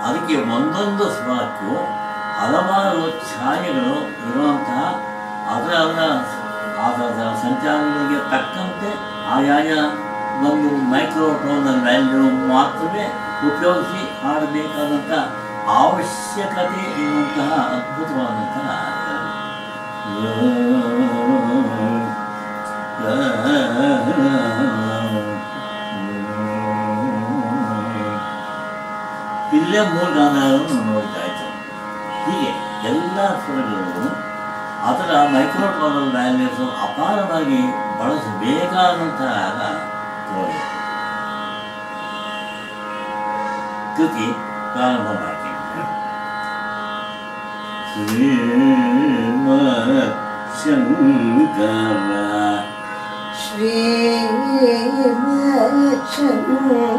ಅದಕ್ಕೆ ಒಂದೊಂದು ಸ್ವರಕ್ಕೂ ಹಲವಾರು ಛಾಯೆಗಳು ಇರುವಂತಹ ಅದರ ಸಂಚಾರಗಳಿಗೆ ತಕ್ಕಂತೆ ಆಯಾಯ ಒಂದು ಮೈಕ್ರೋಟೋನಲ್ ವ್ಯಾಲ್ಯೂ ಮಾತ್ರವೇ ಉಪಯೋಗಿಸಿ ಹಾಡಬೇಕಾದಂಥ ಅವಶ್ಯಕತೆ ಇರುವಂತಹ ಅದ್ಭುತವಾದಂತಹ ಇಲ್ಲೇ ಮೂರು ಗಾನಗಳನ್ನು ನೋಡ್ತಾ ಇತ್ತು. ಹೀಗೆ ಎಲ್ಲ ಸ್ವರಗಳು ಅದರ ಮೈಕ್ರೋಟೋನಲ್ ವ್ಯಾಲ್ಯೂಸು ಅಪಾರವಾಗಿ ಬಳಸಬೇಕಾದಂತಹ ತೋರಿ ಕೃತಿ ಪ್ರಾರಂಭ ಮಾಡ್ತೀನಿ. ಶ್ರೀಮತ್ ಶಂಕರ ಶ್ರೀಮತ್ ಶಂಕರ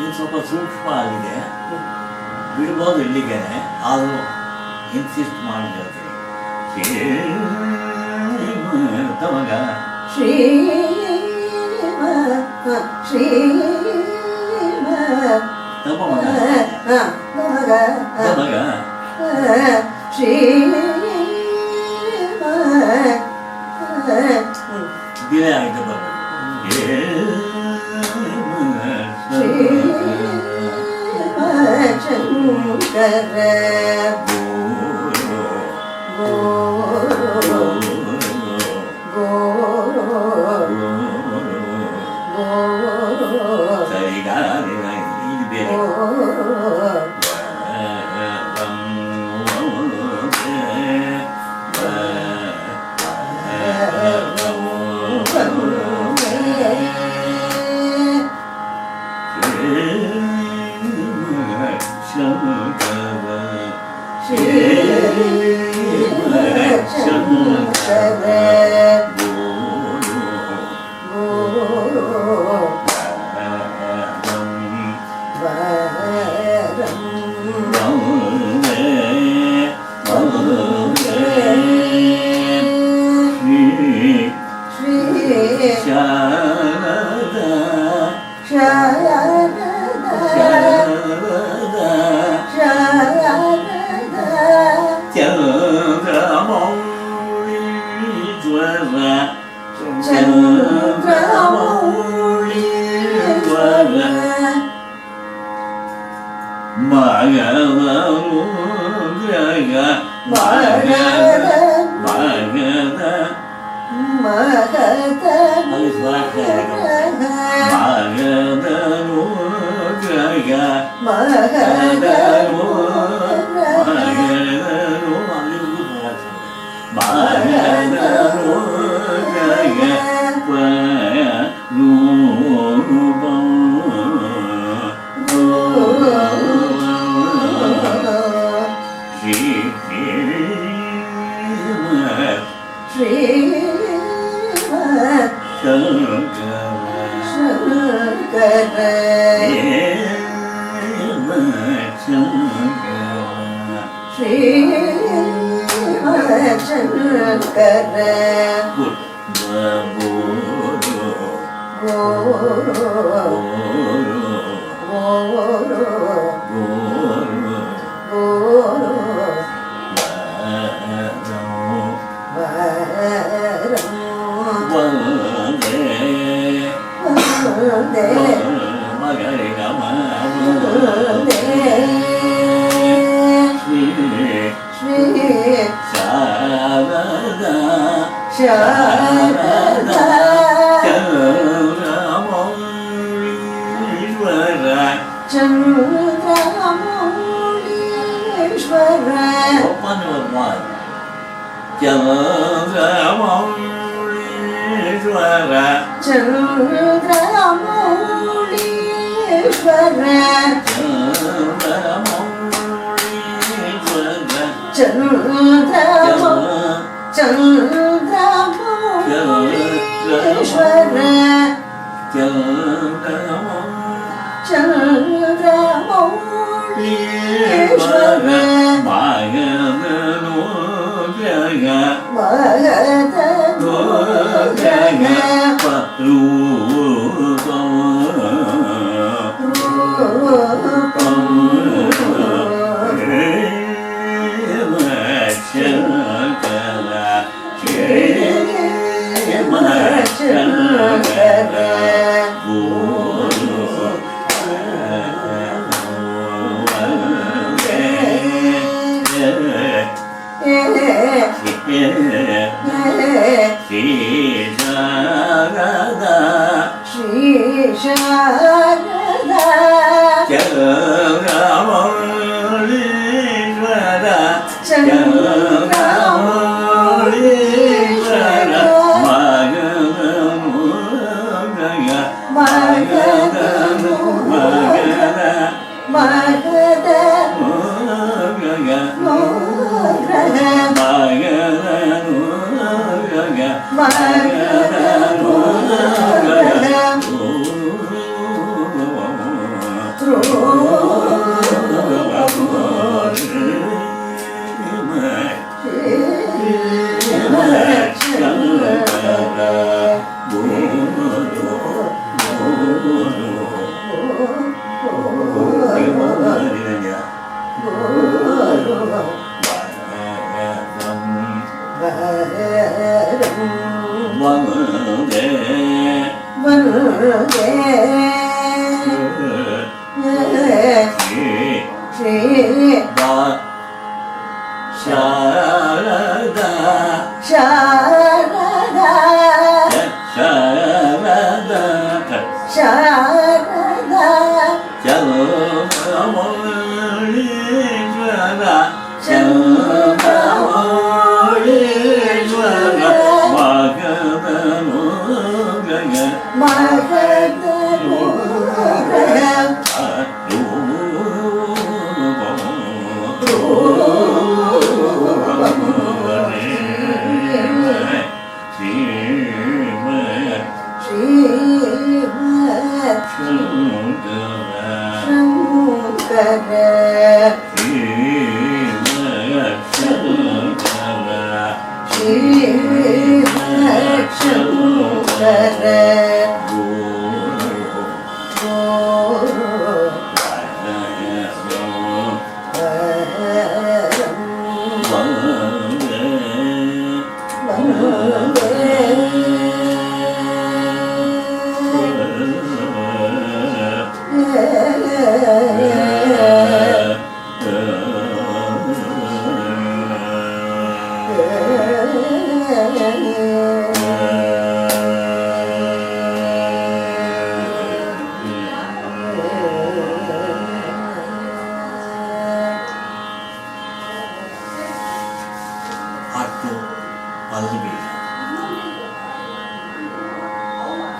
ಇದು ಸ್ವಲ್ಪ ಸೂಕ್ಷ್ಮ ಆಗಿದೆ, ಬಿಡ್ಬೋದು ಇಲ್ಲಿಗೆ, ಆದರೂ ಇನ್ಸಿಸ್ಟ್ ಮಾಡಿ ಹೇಳ್ತೀನಿ. ತಮಗ ತಮಗ ದಿನ ಆಯ್ತು ಶಂಕರ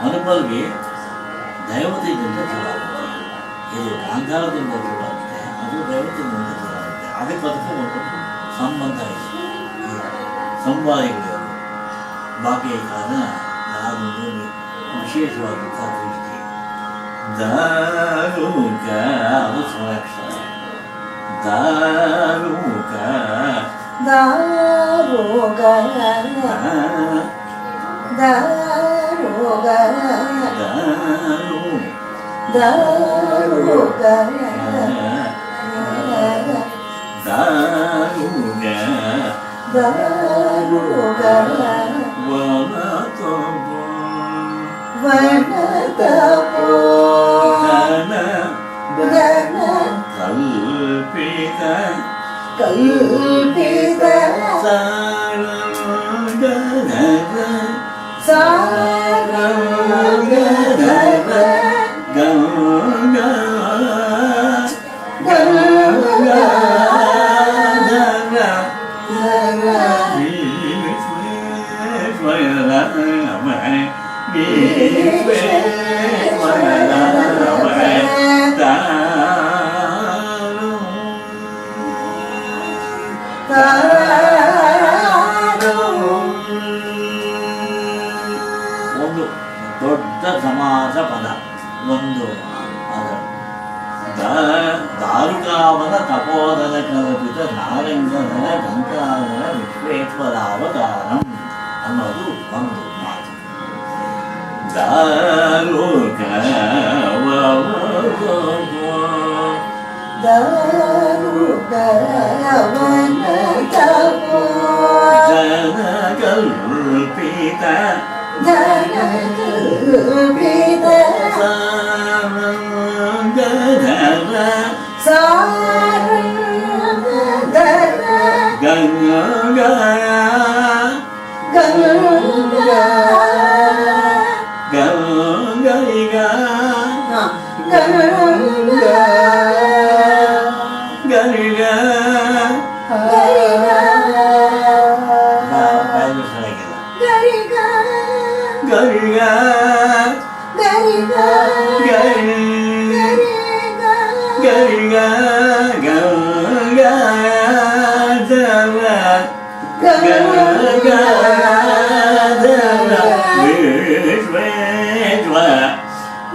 ಮನುಮಲ್ಗೆ ದೈವತೆಯಿಂದ ಚೂಡಾಗುತ್ತೆ, ಇದು ಗಾಂಧಾರದಿಂದ ಚೂಡಾಗುತ್ತೆ, ಅದು ದೈವತೆಯಿಂದ ಚೂಡಾಗುತ್ತೆ. ಅದಕ್ಕೆ ಒಂದು ಸಂಬಂಧ ಇದೆ. ಈ ಸಂವಾದಿಗಳು ಬಾಕಿಯ ಕಾಲ ಯಾರೊಂದು ವಿಶೇಷವಾದಂಥ ದೃಷ್ಟಿ ದಾರುಕ ಅದು ಸ್ವರಾಕ್ಷರ ದಾರುಕ ದಾರುಗ ದಾರುಗ ದಾರುಗ ದಾರುಗ ದಾರುಗ ವನತಪೋ ಕಲ್ಪಿತ ಕಲ್ಪಿತ ಒಂದು ದೊಡ್ಡ ಸಮಾಸ ಪದ ಒಂದು ದಾರುಕಾವನ ತಪೋದನ ಕಲ್ಪಿತ ನಾರಂಗನ ಗಂಗಾಧರ ವಿಶ್ವೇಶ್ವರಾವತಾರಂ ಅನ್ನೋದು ಒಂದು ಮಾತು. ದಾರುಕ ದಾರುಗವನತಪೋ ಜನ ಕಲ್ಪಿತ ಧನಕಲ್ಪಿತ ಸಾರಂಗಧರ ಸಾರಂಗಧರ ಗಂಗಾ ಗಂಗಾ ಗಂಗೈಗ ಗಂಗಾ ಗರಿಗ ಗರಿಗ ಗರಿಗ ಗರಿಗ ಗಂಗಾಧರ ಗಂಗಾಧರ ವಿಶ್ವೇಶ್ವರ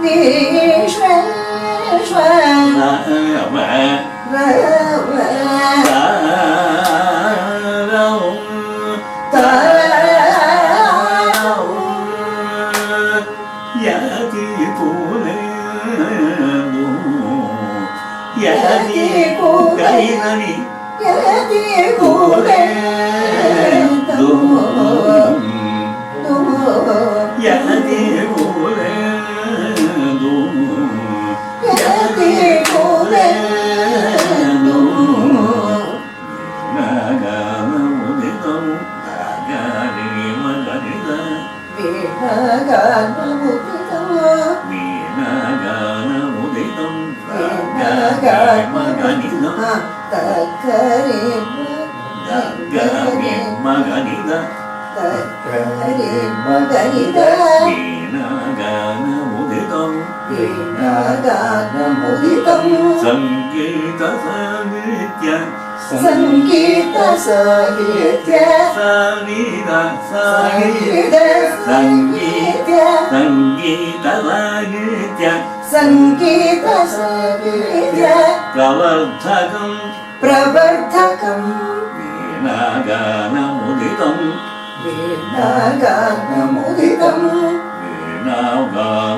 ವಿಶ್ವೇಶ್ವರ ಕೂಡೆ ಯತಿ ಕೂಲೆ ಯತಿ ಕೂಡೆ ಸಂಗೀತ ಸಾಹಿತ್ಯ ಸಂಗೀತ ಸಾಹಿತ್ಯ ಸಂಗೀತ ಸಾಹಿತ್ಯ ಸಂಗೀತ ಸಂಗೀತ ಸಾಹಿತ್ಯ ಸಂಗೀತ ಸಾಹಿತ್ಯ ಪ್ರವರ್ಧಕಂ ಪ್ರವರ್ಧಕಂ ವೀಣಾಗಾನमुदितं वीणागानमुदितं वीणागानमुदितं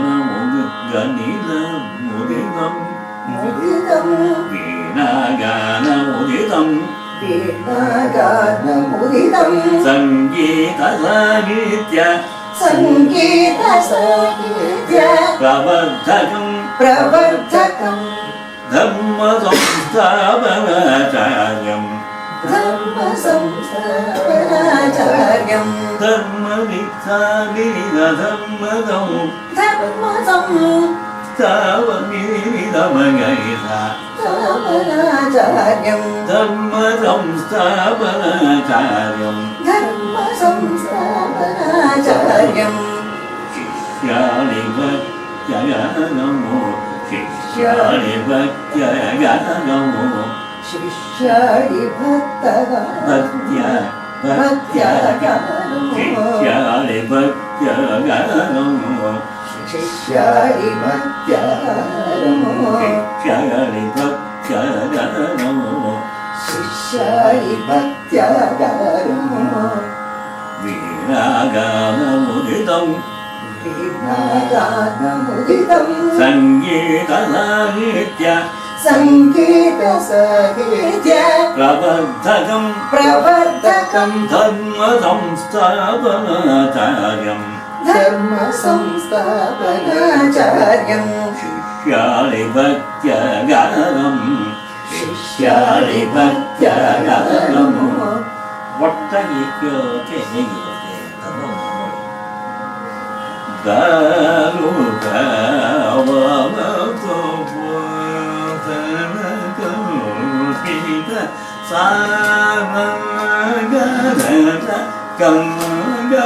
मुदितं वीणागानमुदितं वीणागानमुदितं संगीतसाहित्य संगीतसाहित्य प्रवर्धकं प्रवर्धकं धर्मसंस्थापनाचार्यं धर्मसंस्थापनाचार्यं धर्मवित्सानिधर्मदं धर्मसंस्थापनाचार्यं धर्मसंस्थापनाचार्यं धर्मसंस्थापनाचार्यं शिष्याणिभक्त्यगणमो शिष्याणिभक्त्यगणमो शिष्याणि भक्तगणो शिष्याणिभक्त्यगणमो शिष्याणि भक्तगणो शिष्याणिभक्त्यगणमो शिष्याणि भक्तगणो वीणागानमुदितं वीणागानमुदितं संगीतसाहित्य संगीतसाहित्य प्रवर्धकं प्रवर्धकं धर्मसंस्थापनाचार्यं धर्मसंस्थापनाचार्यं शिष्याणिभक्त्यगणं शिष्याणिभक्त्यगणं ಒಟ್ಟಾಗಿ ಕೇಳೋಕೆ ಹೇಗಿರುತ್ತೆ ಅಂತ ನೋಡಿ. ದಾರುಕವನತೋಪತನಕಲ್ಪಿತ ಸಾಮಗನತ ಕಂಗಾಧರ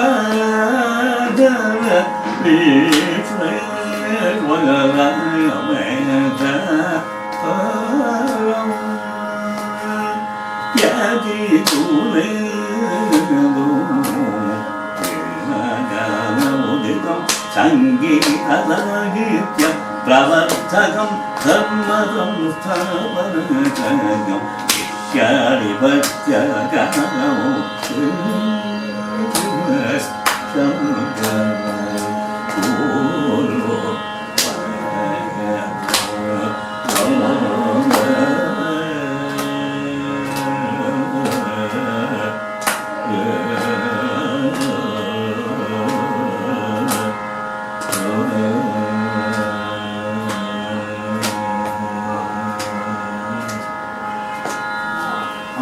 ವಿಶ್ವವನಮಯತ ಯತಿ ಕೂಲೆ ಸಂಗೀತಸಾಹಿತ್ಯ ಪ್ರವರ್ಧಕಂ ಧರ್ಮಸಂಸ್ಥಾಪನಾಚಾರ್ಯಂ ಶಿಷ್ಯಾಣಿಭಕ್ತ್ಯಗಣಮೋ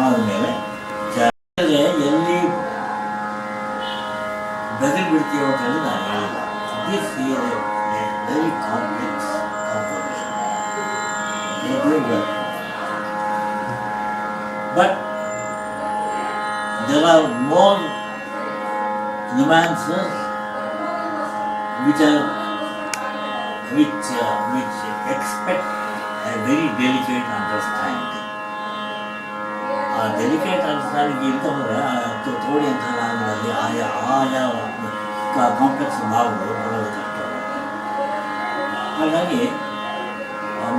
ಆದಮೇಲೆ ಎಲ್ಲಿ ಬೆದರಿ ಬಿಡ್ತೀವೋ ಅಂತ ಹೇಳಿ ನಾನು ಹೇಳಿಲ್ಲ. This is very complex composition. But there are more nuances which expect a very delicate understanding. ಆ ಡೆಲಿಕೇಟ್ ಅಂಡರ್ಸ್ಟ್ಯಾಂಡಿಂಗ್ ಇಲ್ದ ಹೋದರೆ ತೋಡಿ ಅಂತ ಆಗಲಿ ಆಯಾ ಕಾಂಪ್ಲೆಕ್ಸ್ ಭಾಗಗಳು ಬರೋದು ಕಷ್ಟ. ಹಾಗಾಗಿ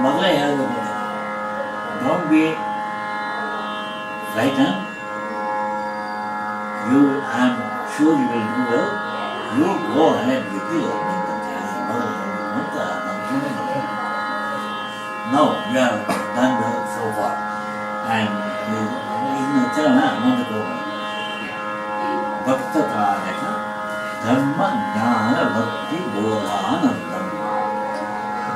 ಮೊದಲೇ ಹೇಳಬೇಕು, don't be frighten, you I am sure you will do well, you go ahead with the learning ಅಂತ ಹೇಳಿ ಮೊದಲು ಹೇಳಬೇಕು ಅಂತ ನಾನು ಹೇಳಿದ್ದೆ. Now you have done well so far and ಇದು ಚರಣ ಮುಂದಕ್ಕೆ ಹೋಗೋಣ. ಭಕ್ತ ತಾರಕ ಧರ್ಮ ಜ್ಞಾನ ಭಕ್ತಿ ಬೋಧಾನಂದಂ.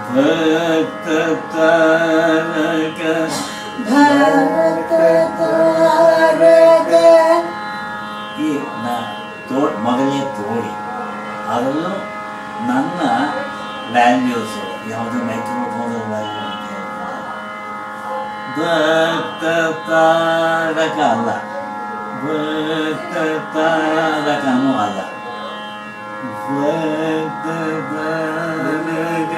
ಭಕ್ತ ತಾರಕ ಈ ಮೊದಲೇ ತೋಡಿ ಅದರಲ್ಲೂ ನನ್ನ ವ್ಯಾಲ್ಯೂಸು ಯಾವುದೋ ಮೈಕ್ರೋಫೋನ್ ವ್ಯಾಲ್ಯೂ ಅಂತ ಭಕ್ತ ತಾರಕ ಅಲ್ಲ, ಭಕ್ತ ತಾರಕನೂ ಅಲ್ಲ. ಭಕ್ತ ತಾರಕ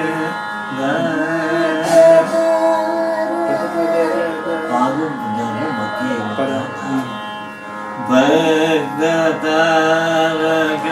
ಪಾಲು ಮಧ್ಯೆ ಭಕ್ತ ತಾರಕ ಭಕ್ತ ತಾರಕ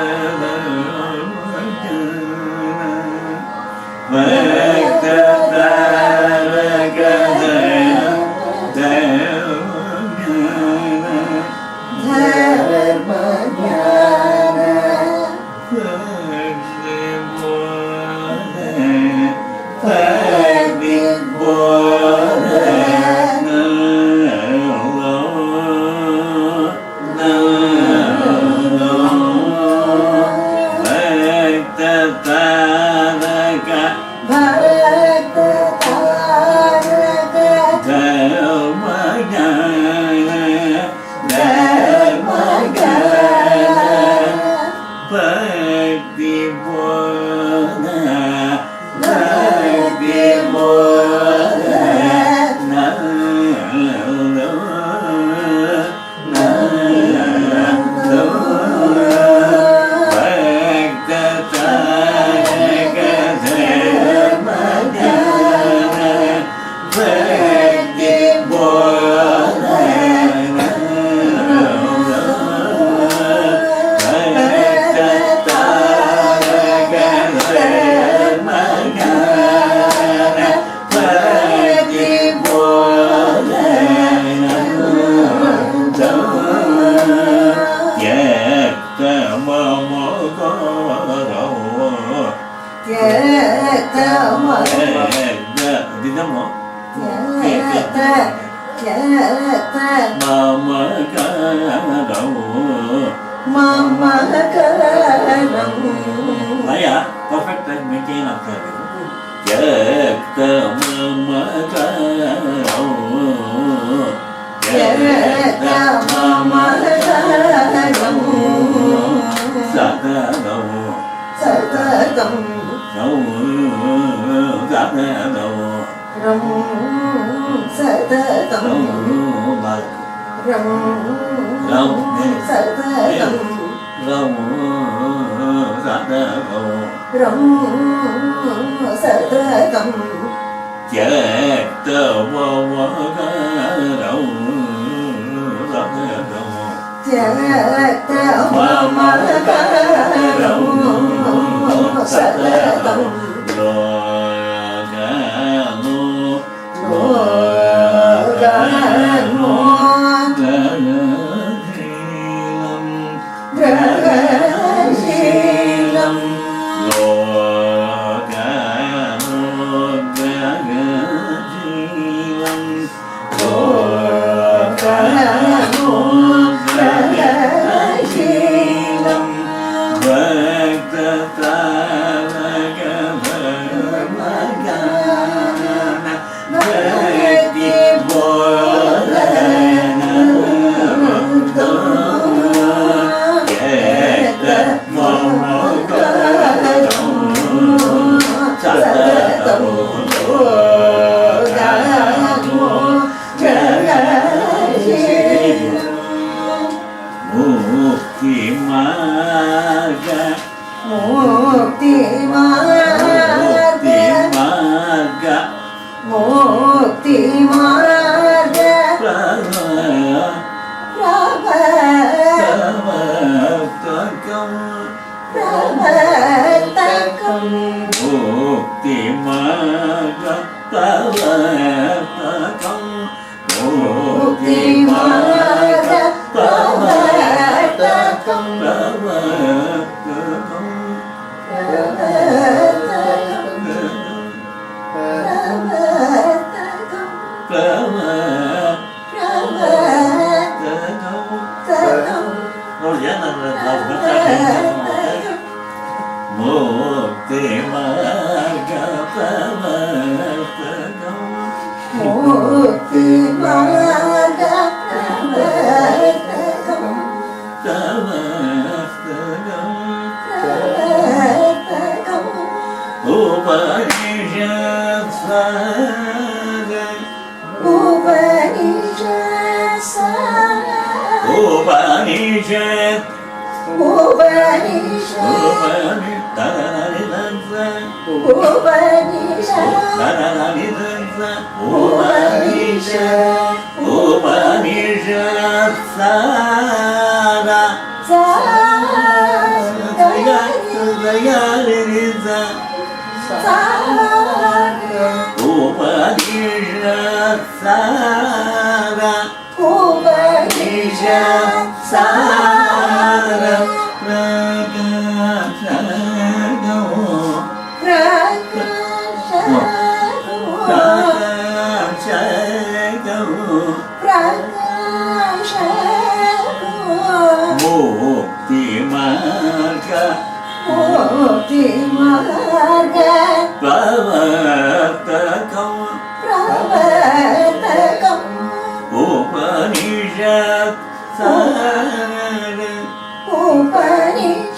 ಭಯ ಪರ್ಫೆಕ್ಟ್ ಆಗಿ ಮೇಂಟೈನ್ ಆಗ್ತಾ ಮುಕ್ತಿ ಮಾರ್ಗ ಪ್ರವರ್ತಕಂ ಮುಕ್ತಿ ಮಾರ್ಗ ಪ್ರವರ್ತಕಂ ಪ್ರವರ್ತಕಂ ಉಪನಿಷತ್ Upanishad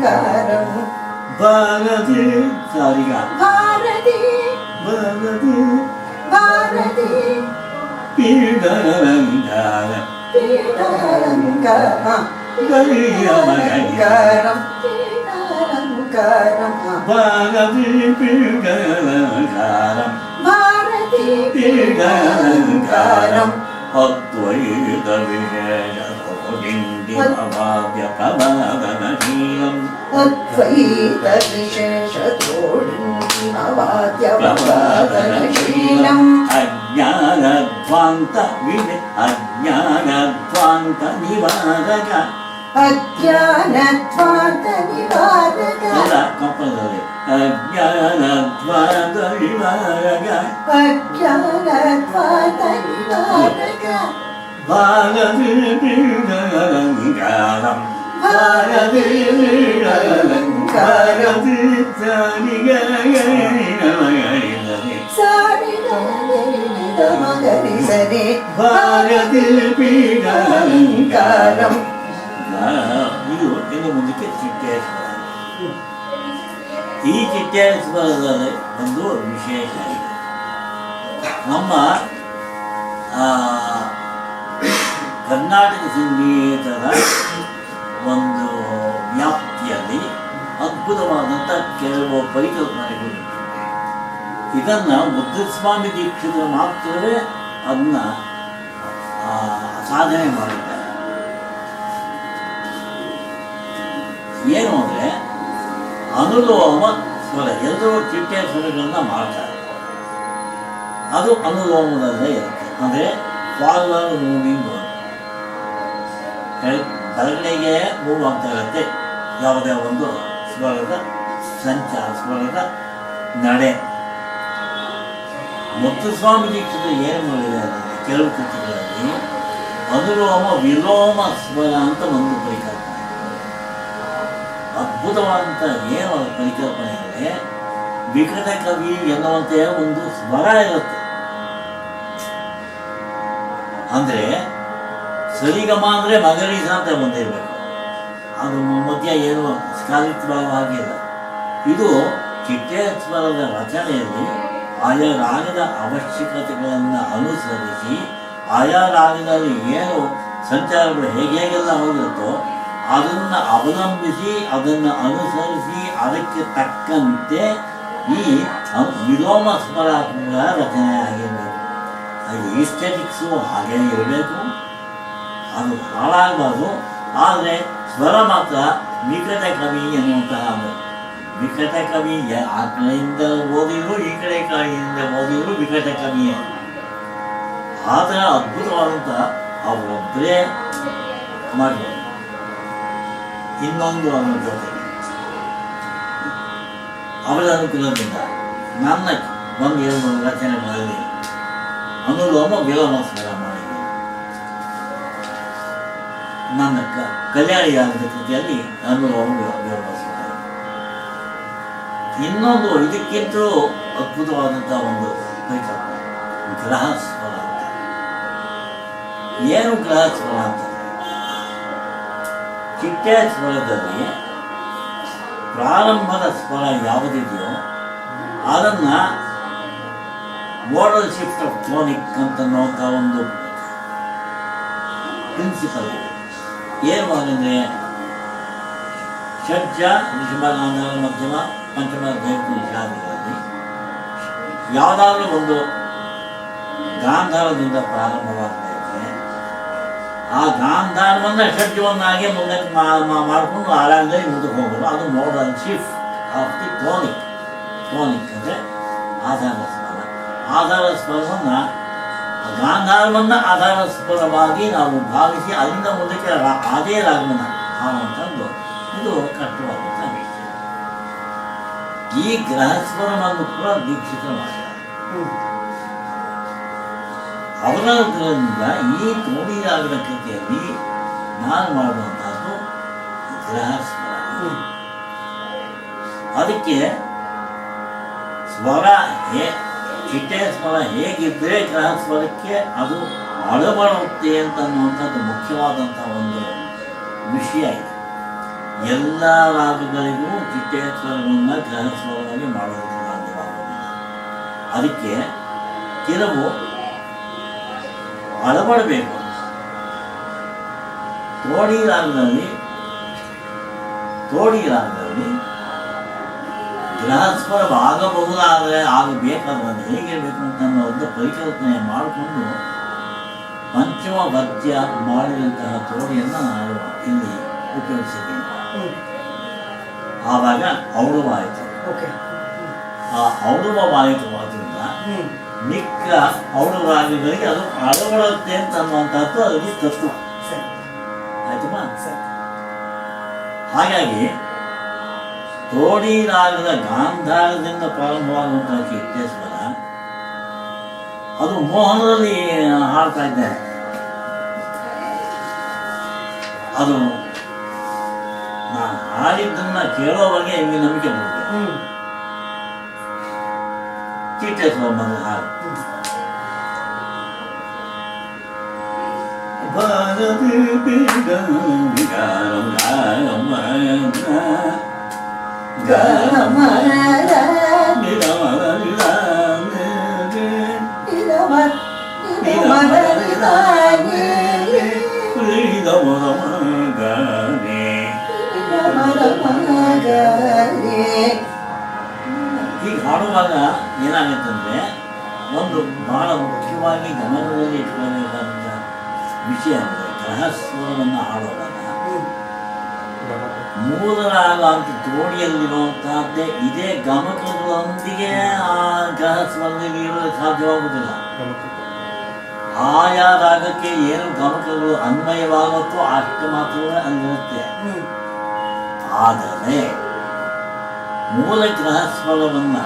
ಅಲಂಕಾರಂ ಭಾರತಿ ಸಾರಿಗ ಭಾರತಿ ಭಾರತಿ ಭಾರತಿ ಪೀಡಾಲಂಕಾರ ಪೀಠಾಲಂಕಾರ ಪೀಠಾಲಂಕಾರಂ ಪೀಠಾಲಂಕಾರಂ ಭಾರತಿ ಪೀಡಾಲಂಕಾರಂ ಭಾರತಿ ಪೀಡಾಲಂಕಾರಂ ಅದ್ವೈತ ವಿಜಯ ಪ್ರಭಾವ್ಯಪವಾದನಶೀಲಂ ಅದ್ವೈತ ವಿಶೇಷತೋಡಿಂತಿಮವಾದ್ಯಪವಾದನಶೀಲಂ ಅಜ್ಞಾನಧ್ವಾಂತ ನಿವಾರಕ ಅಜ್ಞಾನಧ್ವಾಂತ ನಿವಾರಕ ಎಲ್ಲ ಕಂಪನದಲ್ಲಿ ಅಜ್ಞಾನಧ್ವಾಂತ ನಿವಾರಕ ಅಜ್ಞಾನಧ್ವಾಂತ ನಿವಾರಕ ಭಾರತಿ ಪೀಡಾಲಂಕಾರಂ ಭಾರತಿ ಪೀಡಾಲಂಕಾರತಿ ಸಾರಿಗರಿಸರಿ ಭಾರತಿ ಪೀಡಾಲಂಕಾರಂ ಇದು ಇನ್ನು ಮುಂದಕ್ಕೆ ಚಿಟ್ಟೇಶ್ವರ. ಈ ಚಿಟ್ಟೇಶ್ವರದಲ್ಲಿ ಒಂದು ವಿಶೇಷ ಇದೆ. ನಮ್ಮ ಕರ್ನಾಟಕ ಸಂಗೀತದ ಒಂದು ವ್ಯಾಪ್ತಿಯಲ್ಲಿ ಅದ್ಭುತವಾದಂಥ ಕೆಲವು ಪರಿಕಲ್ಪನೆಗಳು. ಇದನ್ನು ಮುದ್ದುಸ್ವಾಮಿ ದೀಕ್ಷಿತರು ಮಾತ್ರವೇ ಅದನ್ನ ಸಾಧನೆ ಮಾಡಿದ್ದಾರೆ. ಏನು ಅಂದರೆ ಅನುಲೋಮ ಸ್ವರ, ಎಲ್ಲರೂ ಚಿಟ್ಟೆ ಸ್ವರಗಳನ್ನ ಮಾಡ್ತಾರೆ. ಅದು ಅನುಲೋಮದಲ್ಲೇ ಇರುತ್ತೆ. ಅಂದರೆ ಫಾರ್ವರ್ಡ್ ಮೂವಿಂಗ್, ಬಲಗಡೆಗೆ ಮೂವ್ ಆಗ್ತಾ ಇರುತ್ತೆ ಯಾವುದೇ ಒಂದು ಸ್ವರದ ಸಂಚಾರ, ಸ್ವರದ ನಡೆ. ಮುತ್ತುಸ್ವಾಮಿ ದೀಕ್ಷಿತರು ಏನು ಮಾಡಿದ್ದಾರೆ ಕೆಲವು ಕೃತಿಗಳಲ್ಲಿ ಅನುಲೋಮ ವಿಲೋಮ ಸ್ವರ ಅಂತ ಒಂದು ಪರಿಕಲ್ಪನೆ. ಅದ್ಭುತವಾದಂಥ ಏನು ಪರಿಕಲ್ಪನೆ ಅಂದರೆ ವಿಕೃತ ಕವಿ ಎನ್ನುವಂತೆ ಒಂದು ಸ್ವರ ಇರುತ್ತೆ. ಅಂದರೆ ಸರಿಗಮ ಅಂದರೆ ಮಗರೀಸ ಅಂತ ಬಂದಿರಬೇಕು, ಅದು ಮಧ್ಯ ಏನು ಸ್ಕಾಲಿತ್ವವಾಗಿಲ್ಲ. ಇದು ಚಿಟ್ಟೆ ಸ್ವರದ ರಚನೆಯಲ್ಲಿ ಆಯಾ ರಾಗದ ಅವಶ್ಯಕತೆಗಳನ್ನು ಅನುಸರಿಸಿ ಆಯಾ ರಾಗದಲ್ಲಿ ಏನು ಸಂಚಾರಗಳು ಹೇಗೆಲ್ಲ ಹೋಗಿರುತ್ತೋ ಅದನ್ನು ಅವಲಂಬಿಸಿ ಅದನ್ನು ಅನುಸರಿಸಿ ಅದಕ್ಕೆ ತಕ್ಕಂತೆ ಈ ವಿಲೋಮ ಸ್ವರಾತ್ಮಕ ರಚನೆ ಆಗಿರಬೇಕು. ಅದು ಈಸ್ಥೆಟಿಕ್ಸು ಹಾಗೇ ಇರಬೇಕು, ಅದು ಹಾಳಾಗಬಾರ್ದು. ಆದರೆ ಸ್ವರ ಮಾತ್ರ ವಿಕಟ ಕವಿ ಎನ್ನುವಂತಹ ವಿಕಟ ಕವಿ ಆ ಕಡೆಯಿಂದ ಓದಿದ್ರು ಈ ಕಡೆಯಿಂದ ಓದಿದ್ರು ವಿಕಟ ಕವಿಯೇ. ಆ ಥರ ಅದ್ಭುತವಾದಂಥ ಅವರೊಬ್ಬರೇ ಮಾಡಬಹುದು. ಇನ್ನೊಂದು ಅವರ ಜೊತೆ ಅವರ ಅನುಕೂಲದಿಂದ ನನ್ನ ಒಂದು ಎರಡು ರಚನೆಗಳಲ್ಲಿ ಅನುಲೋಮ ವಿಲೋಮ ಸ್ವರ ಮಾಡಿದ್ದೀನಿ. ನನ್ನ ಕಲ್ಯಾಣಿಯಾದ ಕೃತಿಯಲ್ಲಿ ಅನುಲೋಮ ವಿಲೋಮ ಸ್ವರ. ಇನ್ನೊಂದು ಇದಕ್ಕಿಂತಲೂ ಅದ್ಭುತವಾದಂಥ ಒಂದು ಪರಿಕಲ್ಪನೆ ಗ್ರಹ ಸ್ವರ ಅಂತ. ಏನು ಗ್ರಹ ಸ್ವರ ಅಂತಂದರೆ ಚಿಟ್ಟೆ ಸ್ವರದಲ್ಲಿ ಪ್ರಾರಂಭದ ಸ್ವರ ಯಾವುದಿದೆಯೋ ಅದನ್ನು ಮೋಡಲ್ ಶಿಫ್ಟ್ ಆಫ್ ಟೋನಿಕ್ ಅಂತನ್ನುವಂಥ ಒಂದು ಪ್ರಿನ್ಸಿಪಲ್ ಇದೆ. ಏನು ಅಂದರೆ ಷಡ್ಜ ಋಷಭ ಗಾಂಧಾರ ಮಧ್ಯಮ ಪಂಚಮ ದೈವತ ನಿಷಾದಗಳಲ್ಲಿ ಯಾವುದಾದ್ರೂ ಒಂದು ಗಾಂಧಾರದಿಂದ ಪ್ರಾರಂಭವಾಗ್ತಾ ಇದ್ದರೆ ಆ ಗಾಂಧಾರವನ್ನು ಷಡ್ಜವನ್ನಾಗಿ ಮುಂದಕ್ಕೆ ಮಾಡಿಕೊಂಡು ಆರಾಮದಲ್ಲಿ ಮುಂದಕ್ಕೆ ಹೋಗೋದು. ಅದು ಮೋಡಲ್ ಶಿಫ್ಟ್ ಆಫ್ ದಿ ಟೋನಿಕ್. ಟೋನಿಕ್ ಅಂದರೆ ಆಧಾರ ಸ್ವರ. ಆಧಾರ ಸ್ವರವನ್ನು ಗಾಂಧಾರವನ್ನು ಆಧಾರ ಸ್ವರವಾಗಿ ನಾವು ಭಾವಿಸಿ ಅಲ್ಲಿಂದ ಮುಂದಕ್ಕೆ ಅದೇ ರಾಗವನ್ನು ಹಾಡುವಂಥದ್ದು ಇದು ಕಷ್ಟವಾದಂಥ ವಿಷಯ. ಈ ಗ್ರಹ ಸ್ವರವನ್ನು ಕೂಡ ದೀಕ್ಷಿತರು ಮಾಡಿದ್ದಾರೆ. ಅವರಿಂದ ಈ ತೋಡಿ ರಾಗದ ಕೃತಿಯಲ್ಲಿ ನಾನು ಮಾಡುವಂಥದ್ದು ಗ್ರಹ ಸ್ವರ. ಅದಕ್ಕೆ ಸ್ವರ ಚಿಟ್ಟೆ ಸ್ವರ ಹೇಗಿದ್ದರೆ ಗ್ರಹ ಸ್ವರಕ್ಕೆ ಅದು ಅಳವಡುತ್ತೆ ಅಂತನ್ನುವಂಥದ್ದು ಮುಖ್ಯವಾದಂಥ ಒಂದು ವಿಷಯ ಇದೆ. ಎಲ್ಲ ರಾಗಗಳಿಗೂ ಚಿಟ್ಟೇಶ್ವರಗಳನ್ನ ಗ್ರಹಸ್ವರವಾಗಿ ಮಾಡೋದಕ್ಕೆ ಸಾಧ್ಯವಾಗುವುದಿಲ್ಲ. ಅದಕ್ಕೆ ಕೆಲವು ಅಳವಡಬೇಕು. ತೋಡಿ ರಾಗದಲ್ಲಿ ಗೃಹಸ್ವರವಾಗಬಹುದಾದರೆ ಆಗಬೇಕಾದ್ರೆ ಅದು ಹೇಗಿರಬೇಕು ಅಂತ ಅನ್ನೋದು ಪರಿಕಲ್ಪನೆ ಮಾಡಿಕೊಂಡು ಪಂಚಮ ಪದ್ಯ ಮಾಡಿದಂತಹ ತೋಡಿಯನ್ನು ನಾನು ಇಲ್ಲಿ ಉಪಯೋಗಿಸಿದ್ದೀನಿ. ಆವಾಗ ಔಡವಾಯಿತು. ಆ ಔಡವವಾಯಿತವಾದ್ರಿಂದ ಮಿಕ್ಕ ಔಡವರಾಗಗಳಿಗೆ ಅದು ಅಳವಡುತ್ತೆ ಅಂತ ಅನ್ನುವಂಥದ್ದು ಅದರಲ್ಲಿ ತತ್ವ ಆಯ್ತಮ್ಮ. ಹಾಗಾಗಿ ತೋಡಿ ರಾಗದ ಗಾಂಧಾರದಿಂದ ಪ್ರಾರಂಭವಾಗುವಂತಹ ಚಿಟ್ಟೇಶ್ವರ ಅದು ಮೋಹನದಲ್ಲಿ ಹಾಡ್ತಾ ಇದ್ದಾರೆ. ಅದು ನಾನು ಹಾಡಿದ್ದನ್ನ ಕೇಳೋವಾಗೆ ನಿಮಗೆ ನಂಬಿಕೆ ಬರುತ್ತೆ. ಚಿಟ್ಟೇಶ್ವರ ಮೊದಲು ಹಾಡು ಈಗ ಹಾಡುವಾಗ ಏನಾಗುತ್ತಂದ್ರೆ ಒಂದು ಬಹಳ ಮುಖ್ಯವಾಗಿ ಗಮನದಲ್ಲಿ ಇಟ್ಕೊಳ್ಬೇಕಾದಂಥ ವಿಷಯ ಅಂದರೆ ಗ್ರಹಸ್ವರವನ್ನು ಹಾಡುವಾಗ ಮೂಲ ರಾಗ ಅಂತ ತೋಡಿಯಲ್ಲಿರುವಂತಹದ್ದೇ ಇದೇ ಗಮಕಗಳೊಂದಿಗೆ ಆ ಗ್ರಹಸ್ವರದಲ್ಲಿ ಇರಲು ಸಾಧ್ಯವಾಗುವುದಿಲ್ಲ. ಆಯಾ ರಾಗಕ್ಕೆ ಏನು ಗಮಕಗಳು ಅನ್ವಯವಾಗುತ್ತೋ ಅಷ್ಟು ಮಾತ್ರವೇ ಅಲ್ಲಿರುತ್ತೆ. ಆದರೆ ಮೂಲ ಗ್ರಹಸ್ವರವನ್ನ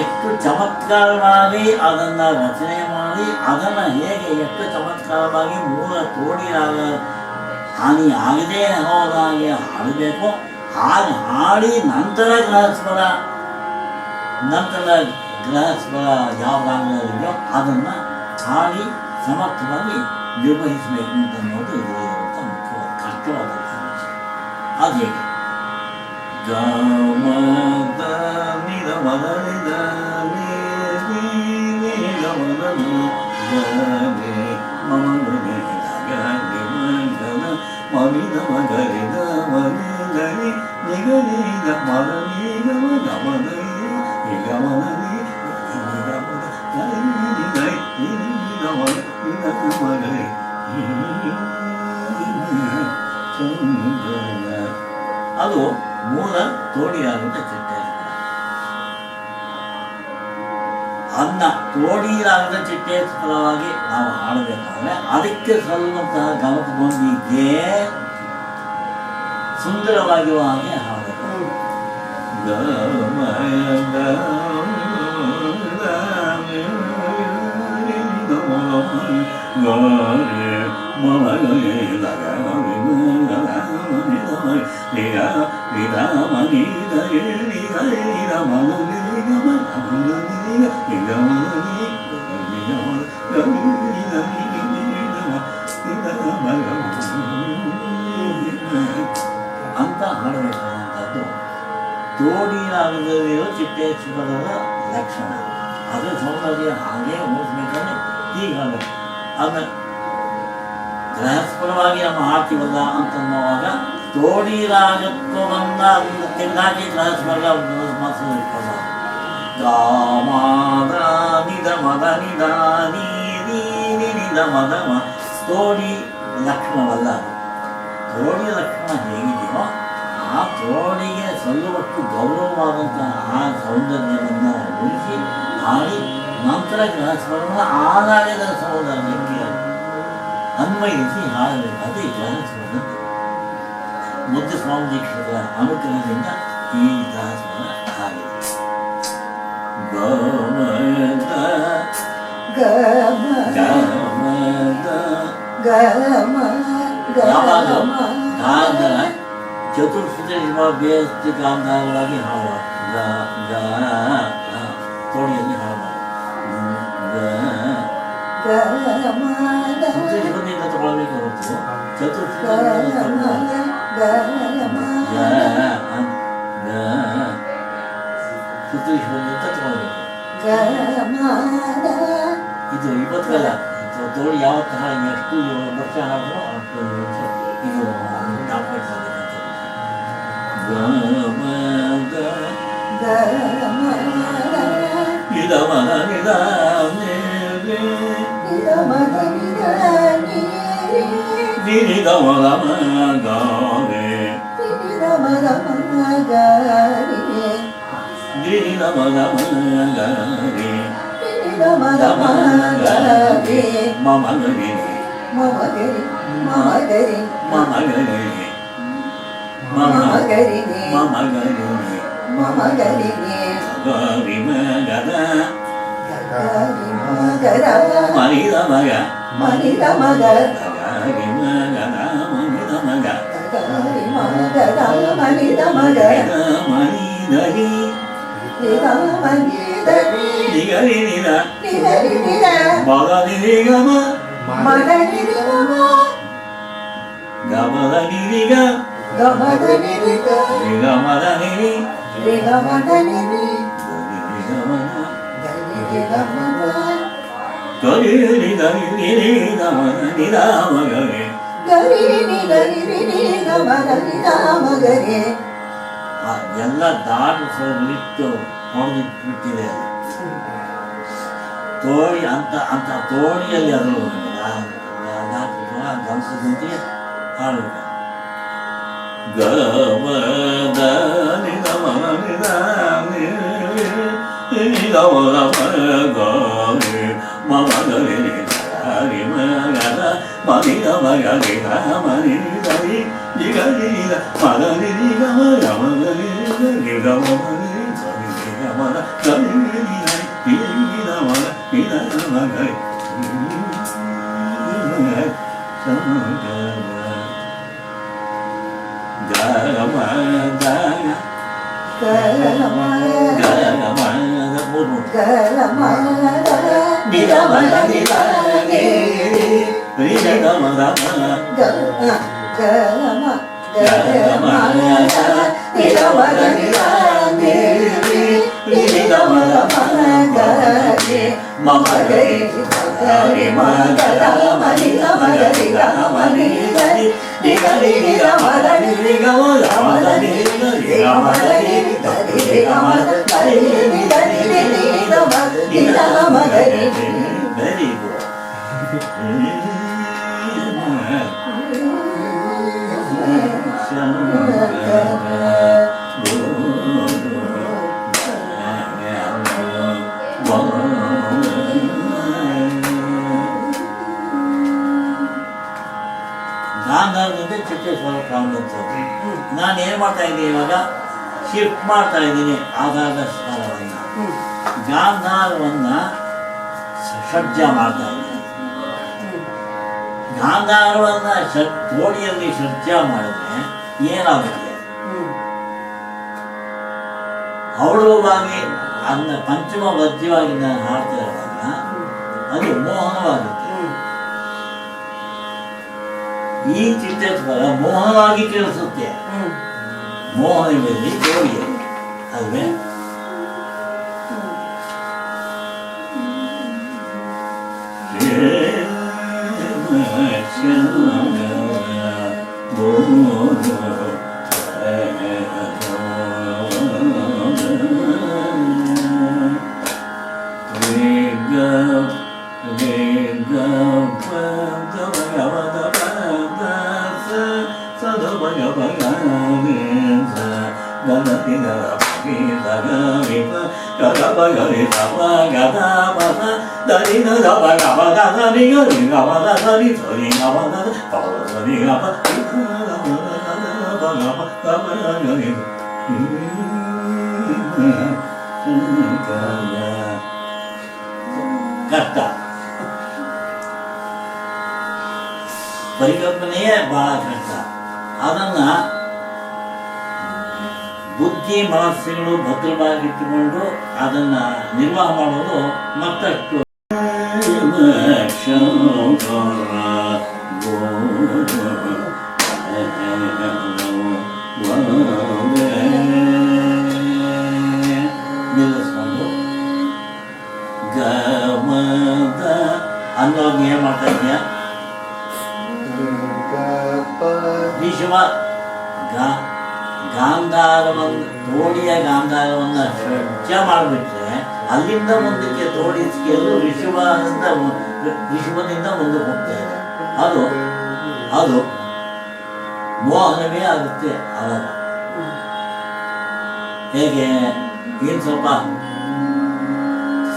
ಎಷ್ಟು ಚಮತ್ಕಾರವಾಗಿ ಅದನ್ನ ರಚನೆ ಮಾಡಿ ಅದನ್ನ ಹೇಗೆ ಎಷ್ಟು ಚಮತ್ಕಾರವಾಗಿ ಮೂಲ ತೋಡಿ ರಾಗ ಹಾನಿ ಆಗದೆ ಹೋದಾಗೆ ಹಾಡಬೇಕು. ಹಾಗೆ ಹಾಡಿ ನಂತರ ಗ್ರಹಸ್ವರ ಯಾವ ರಾಗದಲ್ಲಿದೆಯೋ ಅದನ್ನು ಹಾಡಿ ಸಮರ್ಥವಾಗಿ ನಿರ್ವಹಿಸಬೇಕು ಅಂತ ಅನ್ನೋದು ಇದರಲ್ಲಿರುವಂಥ ಮುಖ್ಯವಾದ ಕಷ್ಟವಾದಂಥ ವಿಷಯ. ಅದು ಹೇಗೆ ಗಮದ ನಿದ ಮದನಿದ ಮಮಿದ ಮಗರಿದ ಮನಿದರಿ ನಿಗರಿದ ಮರನೀಗ ಗಮದರಿ ಗಮನರಿ ಅದು ಮೂಲ ತೋಡಿಯಾಗುತ್ತ ಚಿಟ್ಟೇಶ್ವರ. ಅನ್ನ ತೋಡಿಯಾಗದ ಚಿಟ್ಟೇಶ್ವರವಾಗಿ ನಾವು ಹಾಡಬೇಕಾದ್ರೆ ಅದಕ್ಕೆ ಸಲ್ಲುವಂತಹ ಗಮಕದೊಂದಿಗೆ ಸುಂದರವಾಗಿರುವ ಹಾಗೆ ಹಾಡಬೇಕು. ಅಂತ ಹಾಡಬೇಕಾದಂಥದ್ದು ತೋಡಿ ರಾಗದಲ್ಲಿರೋ ಚಿಟ್ಟೇಶ್ವರದ ಲಕ್ಷಣ. ಅದು ಸೌಂದರ್ಯ ಹಾಗೆ ಓದಿಸ್ಬೇಕಾದ್ರೆ ಹೀಗೆ ಹಾಡಬೇಕು. ಆಮೇಲೆ ಗ್ರಹಸ್ಪರವಾಗಿ ನಮ್ಮ ಹಾಡ್ತೀವಲ್ಲ ಅಂತನ್ನುವಾಗ ತೋಡಿ ರಾಗತ್ವವನ್ನ ತೆಗೆದಾಕಿ ಗ್ರಹಸ್ವರ ಮನಸ್ಸು ಇಟ್ಕೊಳ್ಳೋದು. ಗಾಮಾದ ನಿದ ಮದ ನಿದ ನಿದ ಮದ ತೋಡಿ ಲಕ್ಷಣವಲ್ಲ. ತೋಡಿ ಲಕ್ಷಣ ಹೇಗಿದೆಯೋ ಆ ತೋಡಿಗೆ ಸಲ್ಲುವಷ್ಟು ಗೌರವವಾದಂತಹ ಆ ಸೌಂದರ್ಯವನ್ನು ಉಳಿಸಿ ಹಾಡಿ ನಂತರ ಗ್ರಹಸ್ವರವನ್ನು ಆದಾಯದ ಸೌಂದರ್ಯಕ್ಕೆ ಅನ್ವಯಿಸಿ ಹಾಡಬೇಕಾದ ಈ ಗ್ರಹಸ್ವರ ಮುದ್ದು ಸ್ವಾಮಿ ದೀಕ್ಷಿತರ ಅನುಗ್ರಹದಿಂದ ಈ ಗ್ರಹಸ್ವರ ಹಾಡಿದೆ. ಗಮದ ಗಾಂಧಾರ ಚತುರ್ಶ್ರುತಿ ಬೇಸ್ತಿ ಗಾಂಧಾರವಾಗಿ ಹಾಡುವ ತೋಡಿಯಲ್ಲಿ ಹಾಡುವ ಶ್ರುತಿ ತಗೊಳ್ಬೇಕು ಹೊರತು ಚತುರ್ಶ್ರುತಿ ಇದು ಇವತ್ತಲ್ಲ ತೋಳಿ ಯಾವ ಥರ ಎಷ್ಟು ವರ್ಷ ಆದರೂ ಅಷ್ಟು ಇದು ಟಾಪ್ರೇಟ್ ಎಲ್ಲ ದಾಟಿಸಲಿಟ್ಟು ಹೊಡೆದಿಟ್ಬಿಟ್ಟಿದೆ ಅದು ತೋಳಿ ಅಂತ ತೋಳಿಯಲ್ಲಿ ಅದು ಗಮನಿಸಿದಂತೆ ಹಾಡಬೇಕು. ಗಾಂಧಾರದಿಂದ ಚಿತ್ರೇಶ್ವರ ಕಾಣುವಂಥದ್ದು. ನಾನು ಏನು ಮಾಡ್ತಾ ಇದ್ದೀನಿ ಇವಾಗ, ಶಿಫ್ಟ್ ಮಾಡ್ತಾ ಇದ್ದೀನಿ ಆಧಾರದ ಸ್ಥಳವನ್ನು. ಗಾಂಧಾರವನ್ನು ಸಜ್ಜ ಮಾಡ್ತಾ ಇದ್ದೀನಿ. ಗಾಂಧಾರವನ್ನು ತೋಡಿಯಲ್ಲಿ ಸಜ್ಜ ಮಾಡಿದ್ರೆ ಏನಾಗುತ್ತೆ? ಅವಳುವಾಗಿ ಅದನ್ನ ಪಂಚಮ ವದ್ಯವಾಗಿ ನಾನು ಹಾಡ್ತಾ ಇರುವಾಗ ಅದು ಮೋಹನವಾಗುತ್ತೆ. ಈ ಚಿತ್ರೇಶ್ವರ ಮೋಹನವಾಗಿ ಕೇಳಿಸುತ್ತೆ. ಮೋಹನದಲ್ಲಿ ತೋಡಿಯಲ್ಲಿ ಅಲ್ವೇ? ಕಷ್ಟ. ಪರಿಕಲ್ಪನೆಯೇ ಬಹಳ ಕಷ್ಟ. ಅದನ್ನ ಬುದ್ಧಿ ಮನಸ್ಸುಗಳು ಭದ್ರವಾಗಿಟ್ಟುಕೊಂಡು ಅದನ್ನ ನಿರ್ವಾಹ ಮಾಡೋದು ಮತ್ತಷ್ಟು. ನಿಲ್ಲಿಸ್ಕೊಂಡು ಗಾಂಧಾರವನ್ನು ತೋಡಿಯ ಗಾಂಧಾರವನ್ನು ಷಡ್ಜ ಮಾಡಿಬಿಟ್ರೆ ಅಲ್ಲಿಂದ ಮುಂದಕ್ಕೆ ತೋಡಿಸ್ಕೆಲ್ಲೂ ಋಷಭದಿಂದ ಮುಂದಕ್ಕೆ ಹೋಗ್ತಾ ಇದೆ. ಅದು ಮೋಹನವೇ ಆಗುತ್ತೆ ಆವಾಗ. ಹೇಗೆ ಏನು ಸ್ವಲ್ಪ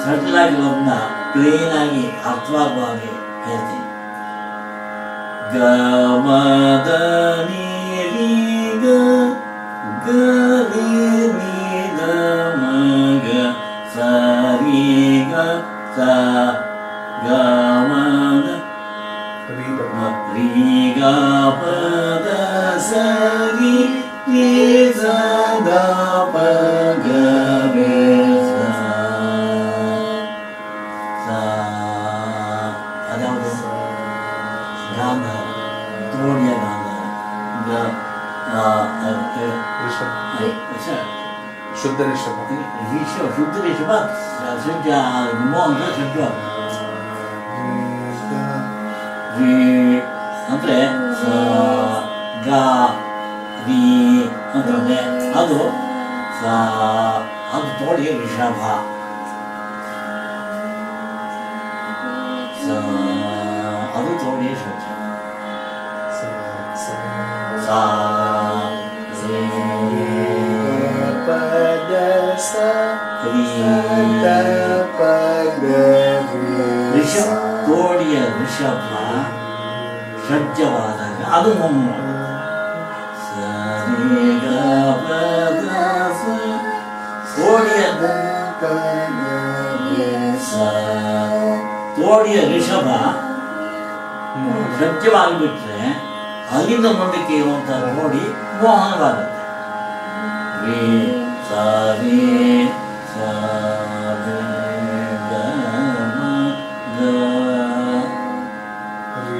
ಸಟಲ್ ಆಗಿ ಒಂದನ್ನ ಪ್ಲೇನ್ ಆಗಿ ಅರ್ಥವಾಗುವ ಹಾಗೆ ಹೇಳ್ತೀನಿ. ಗಮದ ನೀರಿಗ ಗರಿ ನಿದ ಮಗ ಸರಿಗ ಸ ಗಮದ ರೀಗ ಪದ ಸರಿ ದ ಪಗ ಅದ್ಯಾವುದು ಗಾಂಧಾರ, ತೋಡಿಯ ಗಾಂಧಾರ, ಶುದ್ಧ ರಿಷಭ, ಶುದ್ಧ ರಿಷಭ, ಸಜ್ಜ ಮೋಹನ ಸಜ್ಜ ಅಂದ್ರೆ ಗ ರಿ ಅಂತಂದ್ರೆ ಅದು ತೋಡಿಯ ರಿಷಭ. ಅದು ತೋಡಿಯ ಸಜ್ಜ. ತೋಡಿಯ ಋಷಭ ಷಡ್ಜವಾದಾಗ ಅದು ಮೊಮ್ಮ. ತೋಡಿಯ ಋಷಭ ಷಡ್ಜವಾಗಿಬಿಟ್ರೆ ಅಲ್ಲಿಂದ ಮುಂದಕ್ಕೆ ಇರುವಂತಹ ತೋಡಿ ಮೋಹನವಾಗುತ್ತೆ.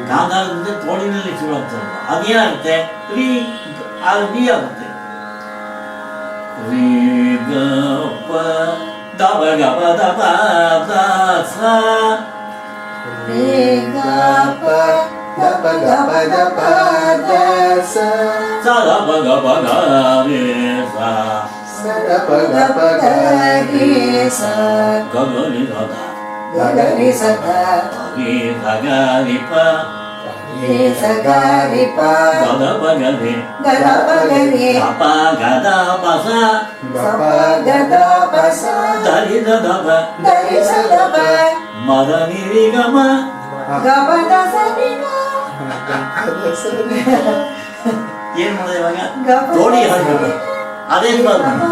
ಗಾಂಧಾರದಿಂದ ತೋಡಿನಲ್ಲಿ ಶುರುವಾಗ್ತದೆ. ಅದೇನಾಗುತ್ತೆ ರೀ ಆಗುತ್ತೆ. ರೀ ಗ ಪ ದಬ ಗಬ ದಬ ದ ಸ ರೇ ಗ ಪ ದಬ ಗಬ ದಬ ದ ಸ ಸ ದಬ ಗಬ ಗ ರೇ ಸ ಸ ದಬ ಗಬ ಗ ರೇ ಸ ಗ ಗ ರಿ ದ ದ ಗ ಗ ರಿ ಸ ದ ರಿ ದ ಗ ರಿ ಪ ರೇ ಸ ಗ ರಿ ಪ ಗ ದ ಪ ಗ ರಿ ಗ ದ ಪ ಗ ರಿ ಗ ಪ ಗ ದ ಪ ಸ ಸ ಪ ಗ ದ ಪ ಸ ದ ರಿ ದ ದ ಪ ದ ರಿ ಸ ದ ಪ ಮ ದ ನಿ ರಿ ಗ ಮ ಗ ಪ ದ ಸ ರಿ ಗ. ಏನ್ ಮಾಡೋದು ಇವಾಗ? ತೋಡಿ ಹಾಡ್ಬೇಕು. ಅದೇನ್ ಮಾಡ್ಬೇಕು?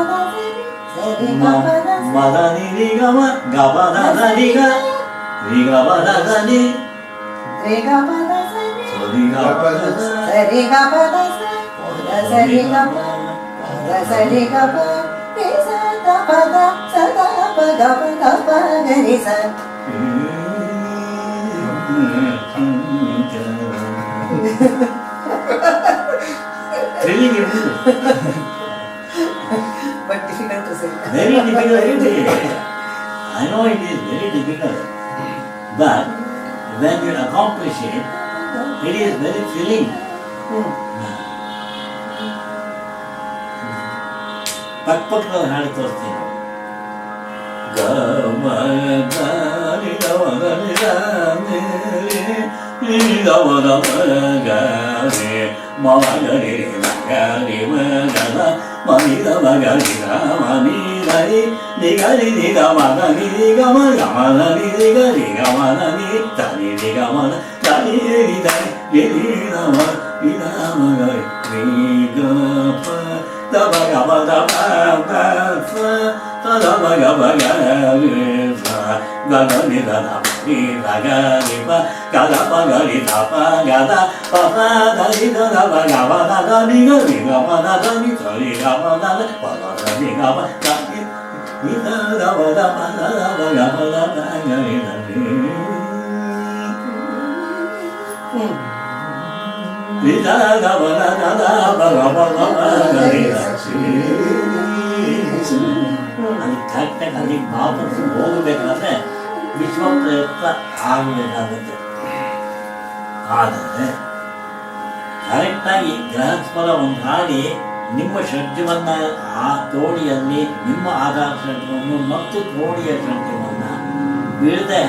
ಮದ ನಿ ರಿ ಗ ಮ ಗ ಪ ದ ದ ರಿ ಗ ರಿ ಗ ಪ ದ ದ ನಿ ರೇ ಗ ಪ ದ ಸ ರಿ ಸೊ ರಿ ಗ ಪ ದ ಸ ಸ ರಿ ಗ ಪ ದ ಸ ದ ಸ ರಿ ಗ ಪ ದ ಸ ರಿ ಗ ಪ ರೇ ಸ ದ ಪ ದ ಸ ದ ಪ ಗ ಪ ದ ಪ ಗ ರಿ ಸ. Thrilling it is. But difficult to say. Very difficult it is. I know it is very difficult. But when you accomplish it, it is very thrilling. ಪಕ್ಕದಲ್ಲಿ ಹಾಡಿ ತೋರಿಸ್ತೀನಿ. ಮಗರಿ ಮಗರಿ ಮಗದ ಮನಿದ ಮಗರಿ ಮನಿ ಗರಿ ನಿಗರಿ ನಿಗ ಮಗ ನಿ ಗಮ ಗಮನ ನಿ ಗರಿ ಗಮನ ನಿ ತನಿ ನಿ ಗಮನ ತನಿ ನಿ ತನಿ ನಿ ನಮ ನಿ ನಮ ಗರಿ ನಿ ಗ ಪ ದ ಬ ಗ ಬ ದ ಬ ದ ಸ ತ ದ ಬ ಗ ಬ ಗ ರಿ ಸ ಗ ಗ ನಿ ದ ದ ನಿ ದ ಗ ರಿ ಪ ಗ ದ ಪ ಗ ರಿ ದ ಪ ಗ ದ ಪ ಪ ದ ರಿ ದ ದ ಬ ಗ ಬ ದ ದ ನಿ ಗ ರಿ ಗ ಪ ದ ದ ನಿ ಸ ರಿ ಗ ಪ ದ ದ ಪ ದ ದ ನಿ ಗ ಪ ದ ನಿ ನಿ ದ ದ ಬ ದ ಪ ದ ದ ಬ ಗ ಪ ದ ದ ಗ ರಿ ದ ರಿ ನಿ ದ ದ ಬ ದ ದ ದ ಬ ಗ ಪ ದ ಪ ಗ ರಿ ದ ರಿ. ಅಲ್ಲಿ ಕರೆಕ್ಟಾಗಿ ಅಲ್ಲಿ ಮಾತು ಹೋಗಬೇಕಾದ್ರೆ ವಿಶ್ವ ಪ್ರಯತ್ನ ಆಗಬೇಕಾಗುತ್ತೆ. ಆದರೆ ಕರೆಕ್ಟಾಗಿ ಗ್ರಹಸ್ವರ ಒಂದು ಹಾಡಿ ನಿಮ್ಮ ಷಡ್ಜವನ್ನು ಆ ತೋಣಿಯಲ್ಲಿ ನಿಮ್ಮ ಆಧಾರ ಷಡ್ಜವನ್ನು ಮತ್ತು ತೋಣಿಯ ಷಡ್ಜವನ್ನು ಬೀಳದೆ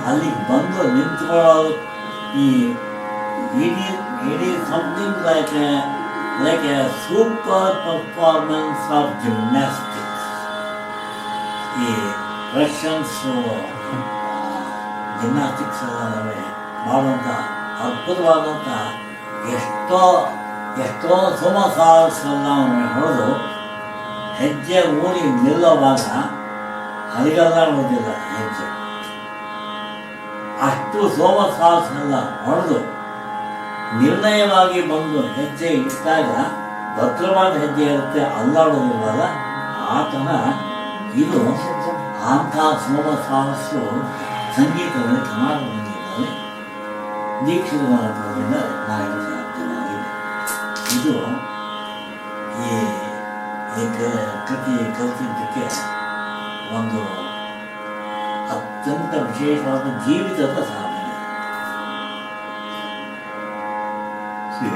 ಅಲ್ಲಿಗೆ ಬಂದು ನಿಂತ್ಕೊಳ್ಳೋದು ಈ ಇಡೀ something like A super performance of gymnastics. ಈ ರಷ್ಯನ್ಸು ಜಿಮ್ನಾಸ್ಟಿಕ್ಸ್ ಮಾಡುವಂಥ ಅದ್ಭುತವಾದಂಥ ಎಷ್ಟೋ ಸೋಮಸಾಹಸಗಳನ್ನ ಹೊಡೆದು ಹೆಜ್ಜೆ ಊರಿ ನಿಲ್ಲುವಾಗ ಹರಿಗೆಲ್ಲ ನೋಡಿಲ್ಲ ಹೆಜ್ಜೆ. ಅಷ್ಟು ಸೋಮಸಾಹಸಗಳನ್ನ ಹೊಡೆದು ನಿರ್ಣಯವಾಗಿ ಬಂದು ಹೆಜ್ಜೆ ಇಟ್ಟಾಗ ಭದ್ರವಾದ ಹೆಜ್ಜೆ ಇರುತ್ತೆ, ಅಲ್ಲಾಡೋದಿಲ್ವಲ್ಲ ಆ ಥರ ಇದು ಅಂಥ ಸೋಮಸಾಹಸು ಸಂಗೀತದಲ್ಲಿ ಕರ್ನಾಟಕ ಸಂಗೀತದಲ್ಲಿ ದೀಕ್ಷಿತ ಮಹತ್ವದಿಂದ ನಾಯಕ ಸಾಧ್ಯವಾಗಿದೆ. ಇದು ಈ ಕೃತಿ ಕಲಿತಿದ್ದಕ್ಕೆ ಒಂದು ಅತ್ಯಂತ ವಿಶೇಷವಾದ ಜೀವಿತದ ಸಾಧನೆ. ಶ್ರೀ